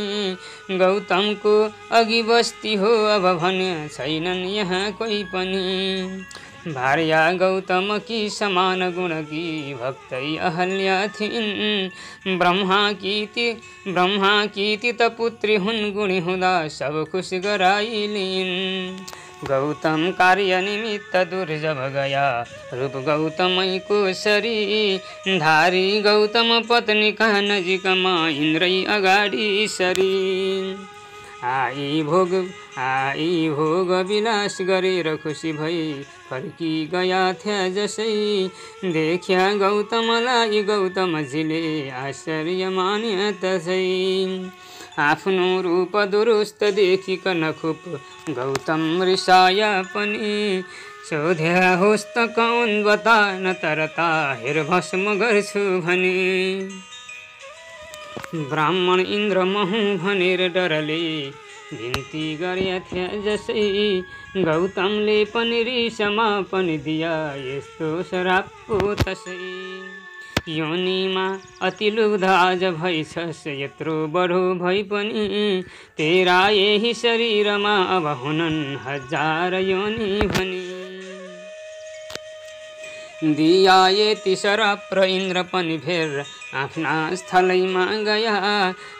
गौतमको अघि बस्ती हो अब भने छैनन् यहाँ कोही पनि। भार्या गौतम की समान गुण की भक्तै अहल्या थिइन् ब्रह्मा की त पुत्री हुन् गुणी हुँदा सब खुश गराइलिन्। गौतम कार्य निमित्त दुर्जभ गया रूप गौतमैको सरी धारी गौतम पत्नी कहाँ नजिकमा इन्द्रै अगाडि सरी। आई भोग विलास गरेर खुसी भई फर्की गया थिया जसै देख्या गौतमलाई गौतमजीले आश्चर्य मान्या तसै। आफ्नो रूप दुरुस्त देखिकन खुब गौतम रिसाया पनि सोध्या होस् त कौन बता न तरता हेर भस्म गर्छु भनी। ब्राह्मण इन्द्र महु भनेर डरले बिन्ती गर्या थिया जसै गौतमले पनि रिसमा पनि दिया यस्तो श्राप पो तसै। योनिमा अति लुब्ध आज भइछस् यत्रो बढो भई पनि तेरा यही शरीरमा अब हुनन् 1000 योनि भनी। दिया यति शराब इन्द्र पनि फेर आफ्ना स्थलैमा गया।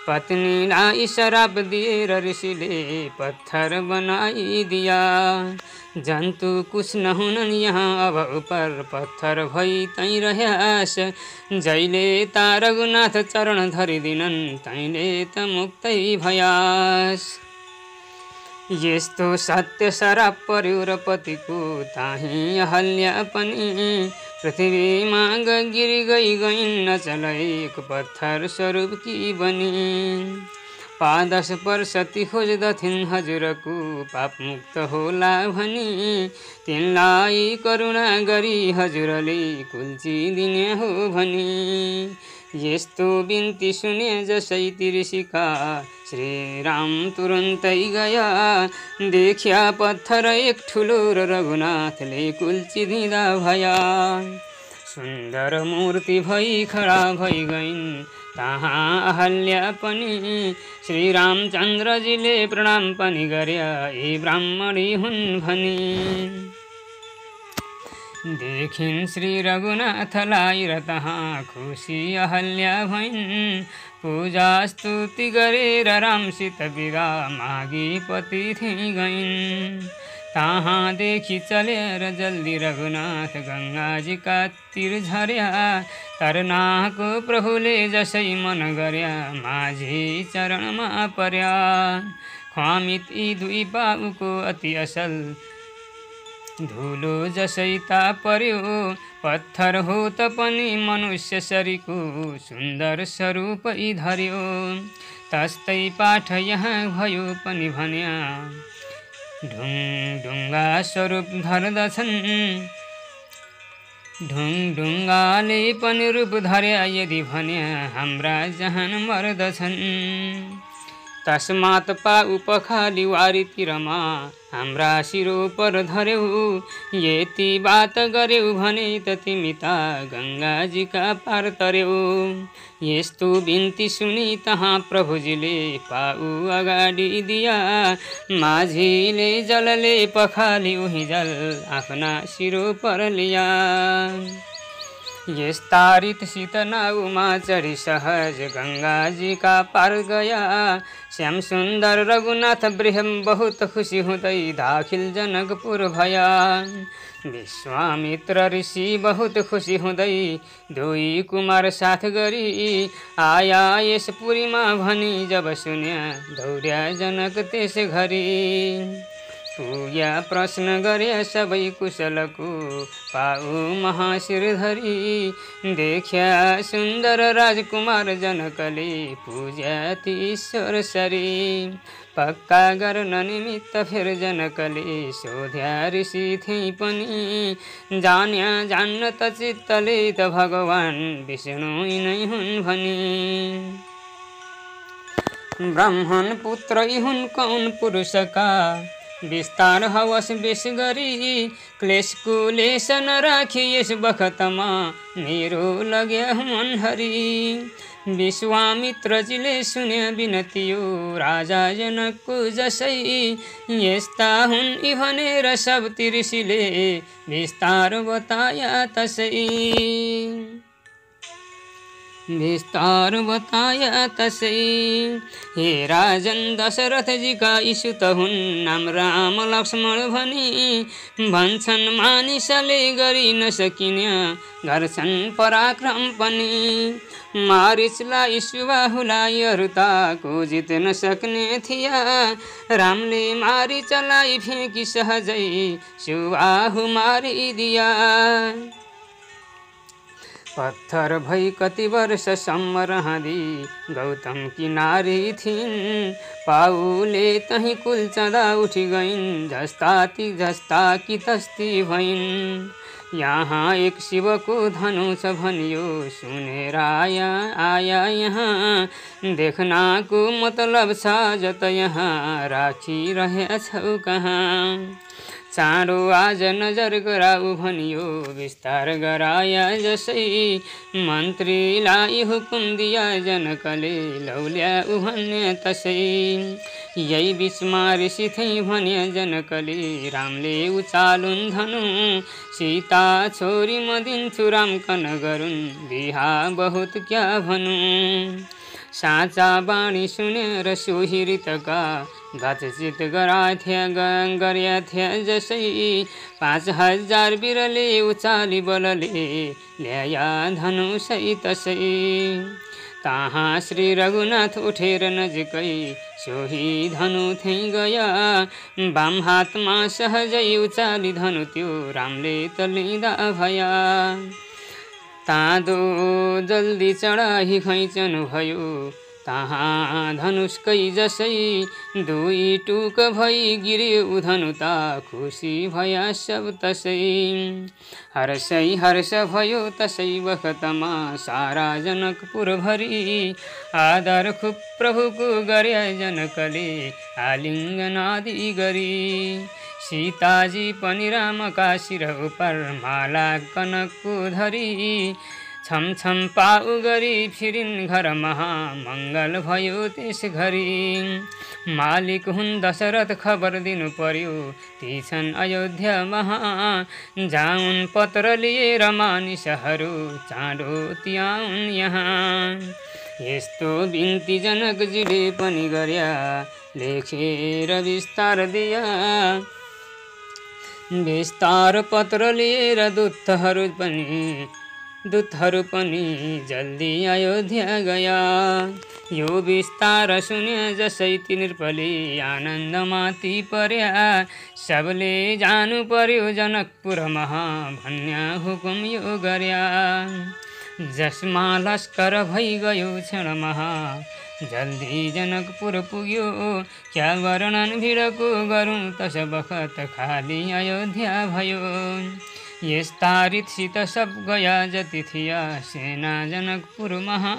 पत्नीलाई शराब दिएर ऋषिले पत्थर बनाइदिया। जन्तु कुछ नहुनन् यहाँ अब उपर पत्थर भई तै रह्यास। जैले ता रघुनाथ चरण धरिदिनन् तैले त मुक्तै भयास। यस्तो सत्य शराब पर्यो र पतिको ताही अहल्या पनि। पृथ्वीमा गिरी गइन् अचल एक पत्थर स्वरूप की बनी। पादश वर्षति खोज्दथिन् हजुरको पाप मुक्त होला भनी। तिनलाई करुणा गरी हजुरले कुल्चिदिने हो भनी। यस्तो बिन्ती सुने जसै ती ऋषिका श्रीराम तुरुन्तै गया। देखिया पत्थर एक ठुलो र रघुनाथले कुल्चिदिँदा भया। सुन्दर मूर्ति भई खडा भई गइन् तहाँ अहल्या पनि। श्री रामचन्द्रजीले प्रणाम पनि गर्या ए ब्राह्मणी हुन् भनी। देखिन् श्री रघुनाथलाई र तहाँ खुसी अहल्या भइन्। पूजा स्तुति गरेर रामसित बिदा मागी पति थिई गइन्। तहाँ देखि चलेर जल्दी रघुनाथ गङ्गाजीका तिर झर्या। तरनाको प्रभुले जसै मन गर्या माझी चरणमा पर्या। ख्वामित यी दुई बाबुको अति असल धुलो जसै ता पर्यो। पत्थर हो त पनि मनुष्य शरीरको सुन्दर स्वरूपै धर्यो। तस्तै पाठ यहाँ भयो पनि भन्या ढुङ्गा स्वरूप धर्दछन्। ढुङ्गाले पनि रूप धर्या यदि भन्या हाम्रा जहान मर्दछन्। तस्मात् पाउ पखाली वारीतिरमा हाम्रा शिरो पर धर्यौ। यति बात गर्यौ भने त तिमी त गङ्गाजीका पार तर्यौ। यस्तो बिन्ती सुनि तहाँ प्रभुजीले पाउ अगाडि दिया। माझीले जलले पखाली उही जल आफ्ना शिरो पर लिया। यस्ता रीतसित नाउमा चढी सहज गङ्गाजीका पार गया। श्याम सुन्दर रघुनाथ ब्रह्म बहुत खुसी हुँदै दाखिल जनकपुर भया। विश्वामित्र ऋषि बहुत खुसी हुँदै दुई कुमार साथ गरी आया यस पुरीमा भनी। जब सुन्या दौड्या जनक त्यस घरी। पुग्या प्रश्न गरे सबै कुशलको पाउ महाशिरधरी। देख्या सुन्दर राजकुमार जनकले पूज्या ती ईश्वर सरी। पक्का गर्न निमित्त फेर जनकले सोध्या ऋषि थिए पनि। जान्या जान्न त चित्तले त भगवान् विष्णु नै हुन् भनी। ब्राह्मण पुत्र हुन् कौन पुरुषका विस्तार हवस बेस गरी। क्लेश कुलेश नराखी यस बखतमा मेरो लग्या मन हरि। विश्वामित्रजीले सुन्या बिनतियो राजा जनकको जसै। यस्ता हुन् यी भनेर सब ती ऋषिले विस्तार बताया तसै। विस्तार बताया तसै। हे राजन दशरथ जी का ईसुत हुन् नाम राम लक्ष्मण भनी। भन्छन् मानिसले गरी नसकिन्या गर्छन् पराक्रम पनि। मारिचलाई सुबाहुलाई अरुताको जित्न सक्ने थिया। रामले मारिचलाई फ्याँकी सहजै सुबाहु मारिदिया। पत्थर भई कति वर्षसम्म रहँदी गौतम की नारी थिइन्। पाउले तही कुल्चँदा उठी गइन् जस्ता कि तस्ती भइन्। यहाँ एक शिवको धनुष भनियो सुनेर आया यहाँ। देखनाको मतलब छ जत यहाँ राखिरहेछौ कहाँ। चाँडो आज नजर गराऊ भनियो विस्तार गराया जसै मन्त्रीलाई हुकुम दिया जनकले लौल्याऊ भन्ने तसै यही बिचमा ऋषि थिए भन्या जनकले रामले उचालुन् धनु सीता छोरी म दिन्छु राम कन गरुन् बिहा बहुत क्या भनौँ साँचा बाणी सुनेर सोही ऋतका बातचित गर्या थिया जसै 5000 बिरले उचाली बलले ल्याया धनु सही तसै तहाँ श्री रघुनाथ उठेर नजिकै सोही धनु थै गया बाम हातमा सहजै उचाली धनु त्यो रामले त लिँदा भया तादो जल्दी चढाही खैचनु भयो तहाँ धनुषकै जसै दुई टुक भई गिर्यो धनु ता खुसी भया सब तसै हर्ष भयो तसै बखतमा सारा जनकपुर भरी आदर खुब प्रभुको गर्या जनकले आलिङ्गन आदि गरी सीताजी पनि रामका शिर उपर माला कनकको धरी छमछम पाउ गरी फिरिन् घर महामङ्गल भयो त्यस घरी मालिक हुन् दशरथ खबर दिनु पर्यो ती छन् अयोध्या महा जाउन् पत्र लिएर मानिसहरू चाँडो त्याउन् यहाँ यस्तो बिन्ती जनकजीले पनि गर्या लेखेर विस्तार दिया विस्तार पत्र लिएर दूतहरू पनि जल्दी अयोध्या गया यो विस्तार सुने जसै तिनीहरूले आनन्द माथि पर्या सबले जानु पर्यो जनकपुर महा भन्या हुकुम यो गर्या जसमा लस्कर भई गयो क्षण महा जल्दी जनकपुर पुग्यो क्या वर्णन भिडको गरौँ तस बखत खाली अयोध्या भयो यस्ता रीतसित सब गया जति थिया सेना जनकपुर महा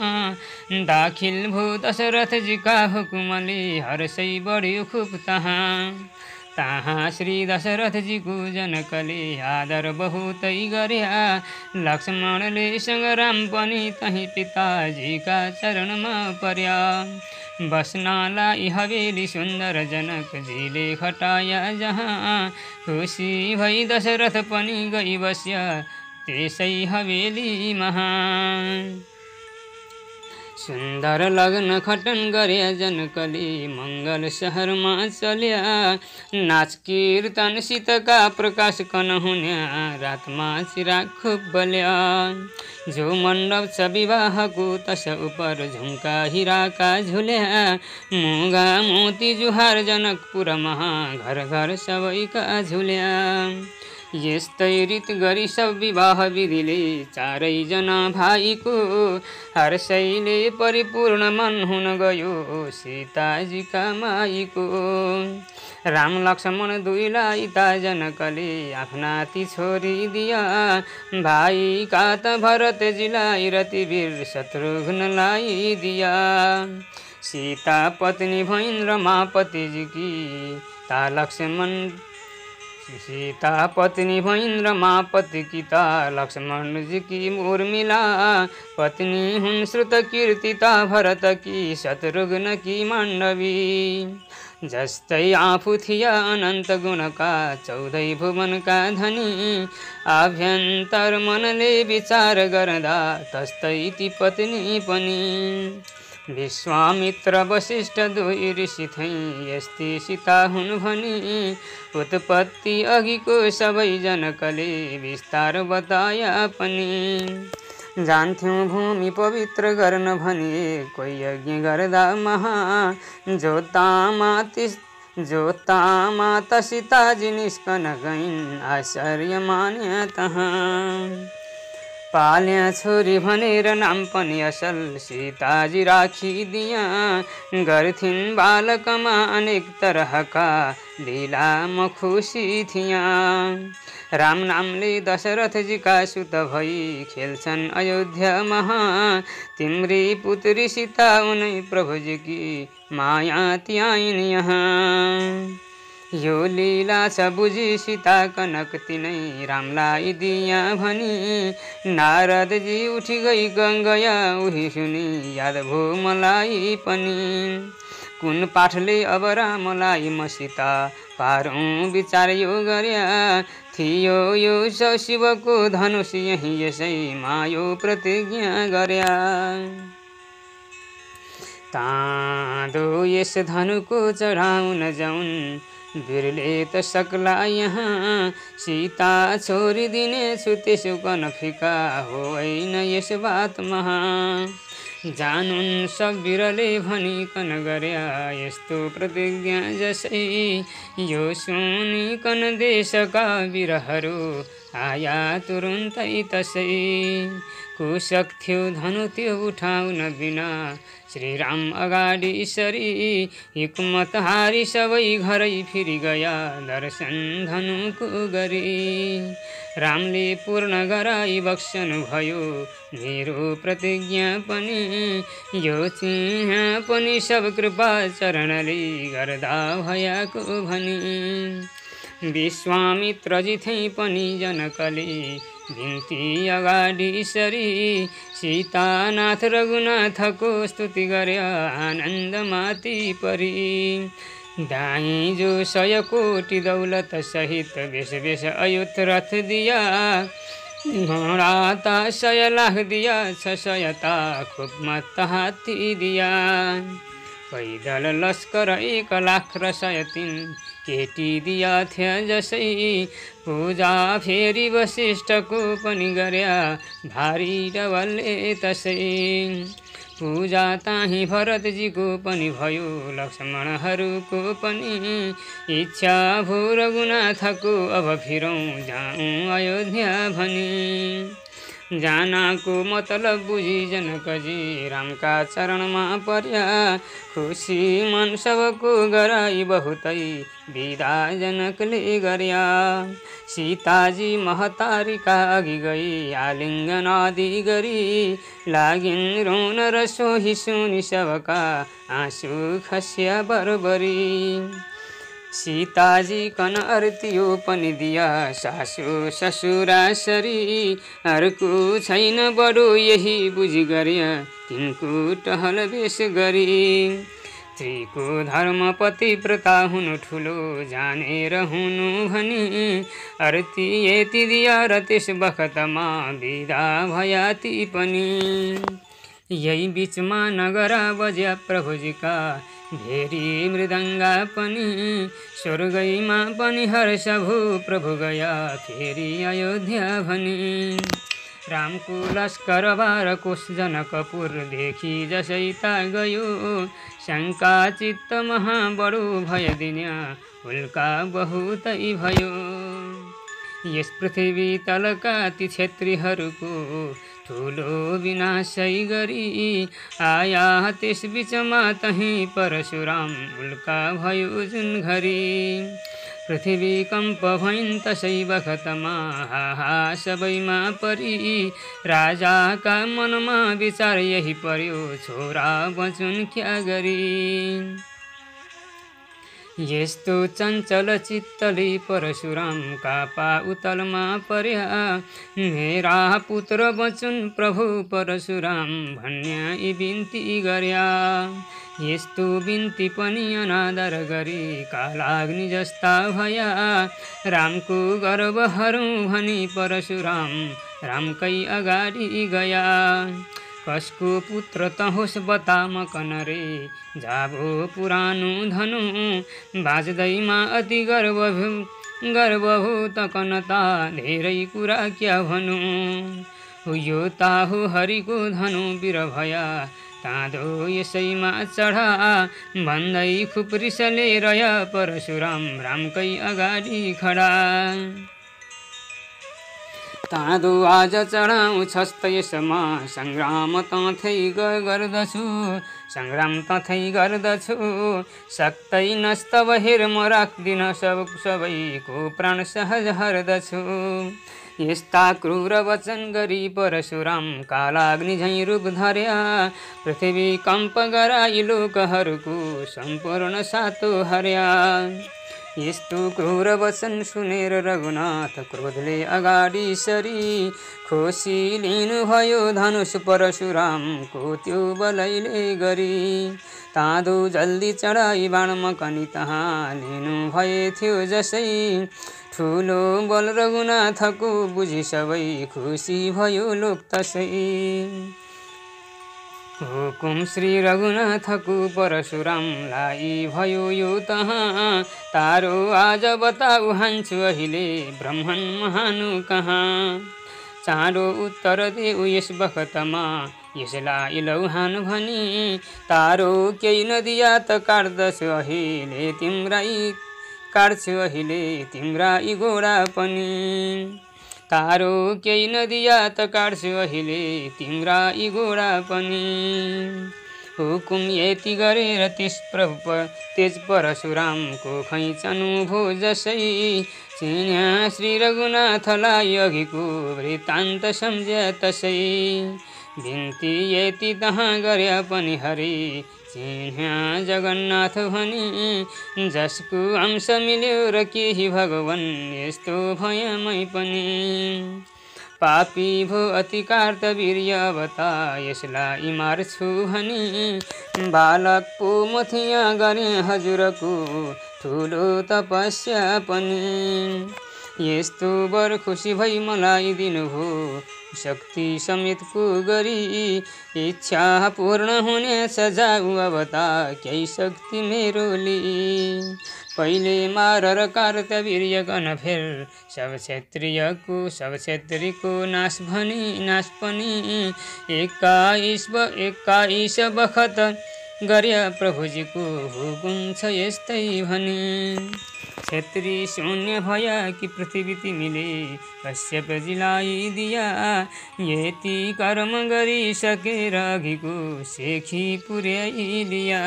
दाखिल भो दशरथजीका हुकुमले हर्षै बढ्यो खुब तहाँ श्री दशरथजीको जनकले आदर बहुतै गर्या लक्ष्मणले सङ्ग्राम पनि तही पिताजीका चरणमा पर्या बस्नलाई हवेली सुन्दर जनकजीले खटाया जहाँ खुसी भई दशरथ पनि गई बस्या त्यसै हवेली महा सुन्दर लग्न खटन गर्या जनकले मङ्गल शहरमा चल्या नाच कीर्तन सीतका प्रकाश कन हुन्या रातमा चिराग खुब बल्या जो मण्डप छ विवाहको तस उपर झुम्का हिराका झुल्या मुगा मोती जुहार जनकपुर महा घर घर सबैका झुल्या यस्तै रीत गरी सब विवाह विधिले चारैजना भाइको हर्षैले परिपूर्ण मन हुन गयो सीताजीका माईको राम लक्ष्मण दुईलाई ता जनकले आफ्ना ती छोरी दिया भाइका त भरतजीलाई रतिवीर शत्रुघ्नलाई दिया सीता पत्नी भइन् रमापतिजीकी ता लक्ष्मण सीता पत्नी भइन् रमापतिकी ता लक्ष्मणजीकी उर्मिला पत्नी हुन् श्रुतकीर्ति ता भरतकी शत्रुघ्नकी माण्डवी जस्तै आफू थिया अनन्त गुणका 14 भुवनका धनी आभ्यन्तर मनले विचार गर्दा तस्तै ती पत्नी पनि विश्वामित्र वशिष्ठ दुई ऋषि थै यस्ती सीता हुन् भनी उत्पत्ति अघिको सबै जनकले विस्तार बताया पनि जान्थ्यौं भूमि पवित्र गर्न भनी कोही यज्ञ गर्दा महा जोतामा त सीताजी निस्कन गइन् आश्चर्य मान्या तहाँ पाल्या छोरी भनेर नाम पनि असल सीताजी राखिदिया गर्थिन् बालकमा अनेक तरहका लीला म खुसी थिया राम नामले दशरथजीका सुत भई खेल्छन् अयोध्या महा तिम्री पुत्री सीता उनै प्रभुजीकी माया त्याइन् यहाँ यो लीला छ बुझी सीता कनक तिनै रामलाई दिया भनी नारदजी उठी गई गंगया उही सुनि याद भो मलाई पनि कुन पाठले अब रामलाई म सीता पारौँ विचार यो गर्या थियो यो शिवको धनुष यही यसैमा यो प्रतिज्ञा गर्या ताँदो यस धनुको चढाउन जाउन् वीरले त सक्ला यहाँ सीता छोरी दिनेछु त्यसो कन फिका होइन यस बात महा जानुन् सब वीरले भनिकन गर्या यस्तो प्रतिज्ञा जसै यो सुनिकन देशका वीरहरू आया तुरुन्तै तसै कुशक थियो धनु त्यो उठाउन बिना श्रीराम अगाडि सरी हिक्मत हारी सबै घरै फिरी गया दर्शन धनुको गरी रामले पूर्ण गराई बक्सनु भयो मेरो प्रतिज्ञा पनि यो चिहा पनि सब कृपा चरणले गर्दा भयाको भनी विश्वामित्रजी थिए पनि जनकले बिन्ती अगाडि सरी सीतानाथ रघुनाथको स्तुति गर्या आनन्द माथि परी दाई जो 100 कोटि दौलत सहित बेस बेस अयुत रथ दिया घोड़ा ता 100 लाख दिया 600 ता खूब मत हाथी दिया पैदल लस्कर 1 लाख र 103 केटी दिया थियो जसै पूजा फेरि वशिष्ठको पनि गर्या भारी डबलले तसै पूजा ताही भरतजीको पनि भयो लक्ष्मणहरूको पनि इच्छा भो रघुनाथको अब फिरौँ जाऊँ अयोध्या भनी जानको मतलब बुझी जनकजी रामका चरणमा पर्या खुसी मन सबको गराई बहुतै विदा जनकले गर्या सीताजी महतारीका अघि गई आलिङ्गन आदि गरी लागिन् रोन र सोही सुनि सबका आँसु खस्या बरबरी सीताजी कन अर्तियो पनि दिया सासु ससुरा सरी अर्को छैन बडो यही बुझी गर्या तिनको टहल बेस गरी स्त्रीको धर्म पतिव्रता हुनु ठुलो जानेर हुनु भनी अर्ती यति दिया र त्यस बखतमा बिदा भया ती पनि यही बीचमा नगरा बज्या प्रभुजीका भेरी मृदङ्गा पनि स्वर्गैमा पनि हर्ष भो प्रभु गया फेरि अयोध्या भनी रामको लस्कर 12 कोश जनकपुर देखि जसै ता गयो शङ्का चित्त महा बडो भय दिन्या हुल्का बहुतै भयो यस पृथ्वी तलका ती क्षेत्रीहरूको ठुलो विनाशै गरी आया त्यस बीचमा तही परशुराम उल्का भयो जुन घरी पृथ्वी कम्प भइन् तसै बखतमा हाहा सबैमा परी राजाका मनमा विचार यही पर्यो छोरा बचुन् क्या गरी यस्तो चञ्चल चित्तले परशुरामका पाउतलमा पर्या मेरा पुत्र बचुन् प्रभु परशुराम भन्या यी बिन्ती गर्या यस्तो बिन्ती पनि अनादर गरी कालाग्नि जस्ता भया रामको गर्व हरौँ भनी परशुराम रामकै अगाडि गया कसको पुत्र त होस् बताम कनरे जाबो पुरानो धनु बाजदैमा अति गर्व हो त कनता धेरै कुरा क्या भनु यो ताहु हरिको धनु वीर भया ताँदो यसैमा चढा भन्दै खुप्रिसले रह्या परशुराम रामकै अगाडि खडा ताँदो आज चढाउँछस् त यसमा सङ्ग्राम तथै गर्दछु सङ्ग्राम तथै गर्दछु सक्तै नस्तब हेर म राख्दिन सबैको प्राण सहज हर्दछु यस्ता क्रूर वचन गरी परशुराम कालाग्नि झैँ रूप धर्या पृथ्वी कम्प गराई लोकहरूको सम्पूर्ण सातो हर्या। यस्तो क्रूर वचन सुनेर रघुनाथ क्रोधले अगाडि सरी खोसी लिनुभयो धनुष परशुरामको त्यो बलैले गरी। ताँदो जल्दी चढाई बाण मकनी तहाँ लिनु भए थियो जसै ठुलो बल रघुनाथको बुझी सबै खुसी भयो लोक तसै। हुकुम श्री रघुनाथको परशुरामलाई भयो यो तहाँ तारो आज बताऊ हान्छु अहिले ब्राह्मण महानु कहाँ। चाँडो उत्तर देऊ यस बखतमा यसलाई लौहान भनी तारो केही नदिया त काट्दछु अहिले तिम्रा यी घोडा पनि। तारो केही नदिया त काट्छु अहिले तिम्रा यी घोडा पनि। हुकुम यति गरेर तेज परशुरामको खैचनु भो जसै चिन्या श्री रघुनाथलाई अघिको वृत्तान्त सम्झ्या तसै। बिन्ती यति तहाँ गर्या पनि हरि चिन्या जगन्नाथ भनी जसको अंश मिल्यो र केही भगवान यस्तो भयमै पनि। पापी भो अति कार्तवीर्य बता यसलाई मार्छु भनी बालक पो म थिया गरे हजुरको ठुलो तपस्या पनि। यस्तो वर खुसी भई मलाई दिनुभयो शक्ति समेतको गरी इच्छा पूर्ण हुने सजाऊ अब त केही शक्ति मेरो लिई। पहिले मारर कार्तवीर्य गर्न फेर सब क्षेत्रीको नाश पनि 21 बखत गर्या प्रभुजीको हुकुम छ यस्तै भनी। क्षेत्री शून्य भया कि पृथ्वी तिमीले कश्यपजीलाई दिया यति कर्म गरिसकेर अघिको सेखी पुर्याइलिया।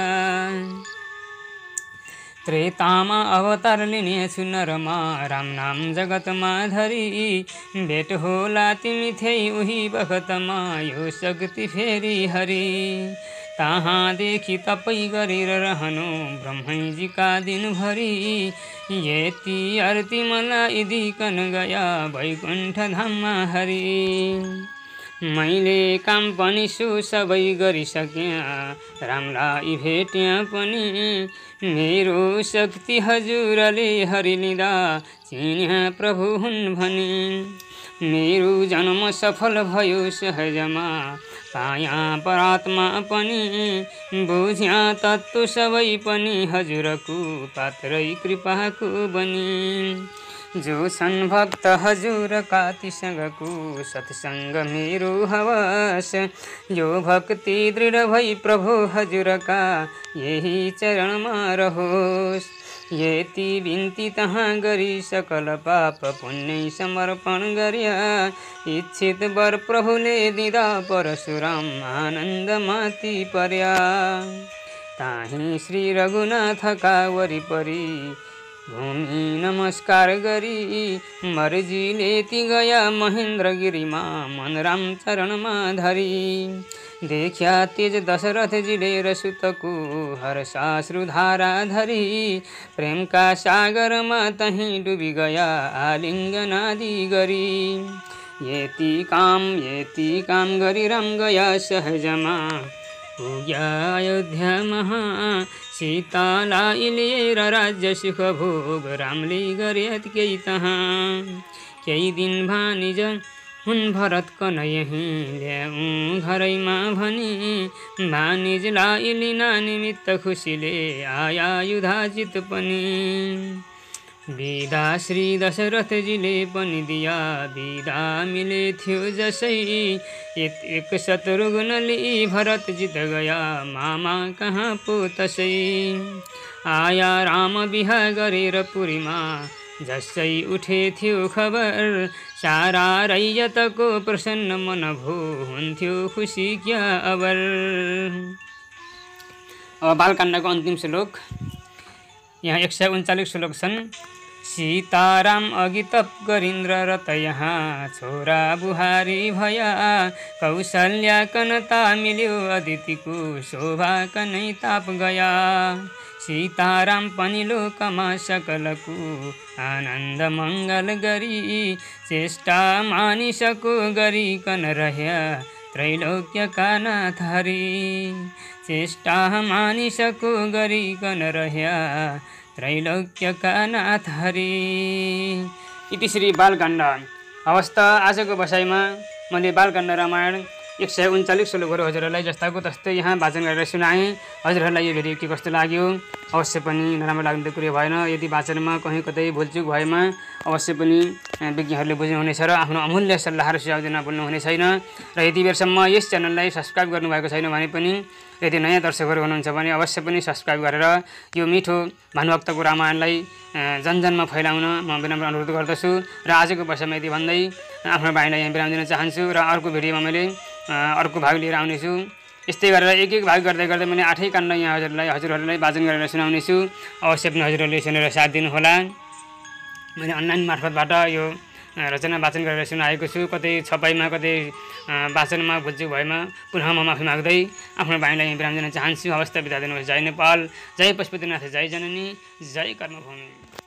त्रेतामा अवतार लिनेछु नरमा राम नाम जगतमा धरी भेट होला तिमी थिए उही बखतमा यो शक्ति फेरि हरि। तहाँ देखि तपै गरेर रहनु ब्रह्मैजीका दिनभरि यति आरती मलाई दिकन गया वैकुण्ठ धाममा हरि। मैले काम पनि सबै गरिसक्या रामलाई भेट्या पनि मेरो शक्ति हजुरले हरिलिँदा चिन्या प्रभु हुन् भनी। मेरो जन्म सफल भयो सहजमा पाया परात्मा पनि बुझ्या तत्त्व सबै पनि हजुरको पात्रै कृपाको बनी। जो छन् भक्त हजुरका तिसँगको सत्सङ्ग मेरो हवस यो भक्ति दृढ भई प्रभु हजुरका यही चरणमा रहोस्। यति बिन्ती तहाँ गरी सकल पाप पुण्य समर्पण गर्या इच्छित वर प्रभुले दिँदा परशुराम आनन्द माथि पर्या। ताही श्री रघुनाथका वरिपरि भूमि नमस्कार गरी मर्जीले ती गया महेन्द्रगिरीमा मन राम चरणमा धरी। देख्या तेज दशरथजीले रसुतको हर्षाश्रुधारा धरी प्रेमका सागरमा तहीं डुबी गया आलिङ्गनादि गरी। यति काम गरी राम गया सहजमा पुग्या अयोध्यामा सीतालाई लिएर राज्य सुख भोग रामले गरे केही तहाँ। केही दिन भानिज हुन् भरत कन यहीँ ल्याउँ घरैमा भनी भानिजलाई लिन निमित्त खुसीले आया युधाजित पनि। बिदा श्री दशरथजीले पनि दिया बिदा मिले थियो जसै एक शत्रुघ्नले भरत जित गया मामा कहाँ पो तसै। आया राम बिहा गरेर पुरीमा जसै उठे थियो खबर सारा रैयतको प्रसन्न मन भो हुन्थ्यो खुसी क्या अबर। अब बालकाण्डको अन्तिम श्लोक यहाँ 139 श्लोक छन्। सीताराम अघि तप गरिन्द्र रत यहाँ छोरा बुहारी भया कौशल्या कनता मिल्यो अदितिको शोभा कनै ताप गया सीताराम पनि लोकमा सकलको आनन्द मङ्गल गरी चेष्टा मानिसको गरिकन रह्या त्रैलोक्यका नाथ हरि चेष्टा मानिसको गरिकन रह्या त्रैलोक्यका नाथ हरि। इति श्री बालकाण्ड। हवस् त आजको बसाइमा मैले बालकाण्ड रामायण 139 श्लोकहरू हजुरहरूलाई जस्ताको तस्तै यहाँ वाचन गरेर सुनाएँ। हजुरहरूलाई यो भिडियो के कस्तो लाग्यो अवश्य पनि नराम्रो लाग्ने कुरो भएन। यदि वाचनमा कहीँ कतै भुलचुक भएमा अवश्य पनि विज्ञहरूले बुझ्नुहुनेछ र आफ्नो अमूल्य सल्लाहहरू सुझाव दिन भुल्नुहुने छैन। र यति बेरसम्म यस च्यानललाई सब्सक्राइब गर्नुभएको छैन भने पनि यदि नयाँ दर्शकहरू हुनुहुन्छ भने अवश्य पनि सब्सक्राइब गरेर यो मिठो भानुभक्तको रामायणलाई जनजनमा फैलाउन म विनम्र अनुरोध गर्दछु। र आजको वर्षमा यति भन्दै आफ्नो भाइलाई यहाँ विराम दिन चाहन्छु र अर्को भिडियोमा मैले अर्को भाग लिएर आउनेछु। यस्तै गरेर एक एक भाग गर्दै गर्दै मैले 8 काण्ड यहाँ हजुरहरूलाई वाचन गरेर सुनाउनेछु। अवश्य पनि हजुरहरूले सुनेर साथ दिनुहोला। मैले अनलाइन मार्फतबाट यो रचना वाचन गरेर सुनाएको छु। कतै छपाईमा कतै वाचनमा भुलचुक भएमा पुनः म माफी माग्दै आफ्नो भाइलाई यहाँ विराम दिन चाहन्छु। हवस् त बिदा दिनुहोस्। जय नेपाल, जय पशुपतिनाथ, जय जननी, जय कर्मभूमि।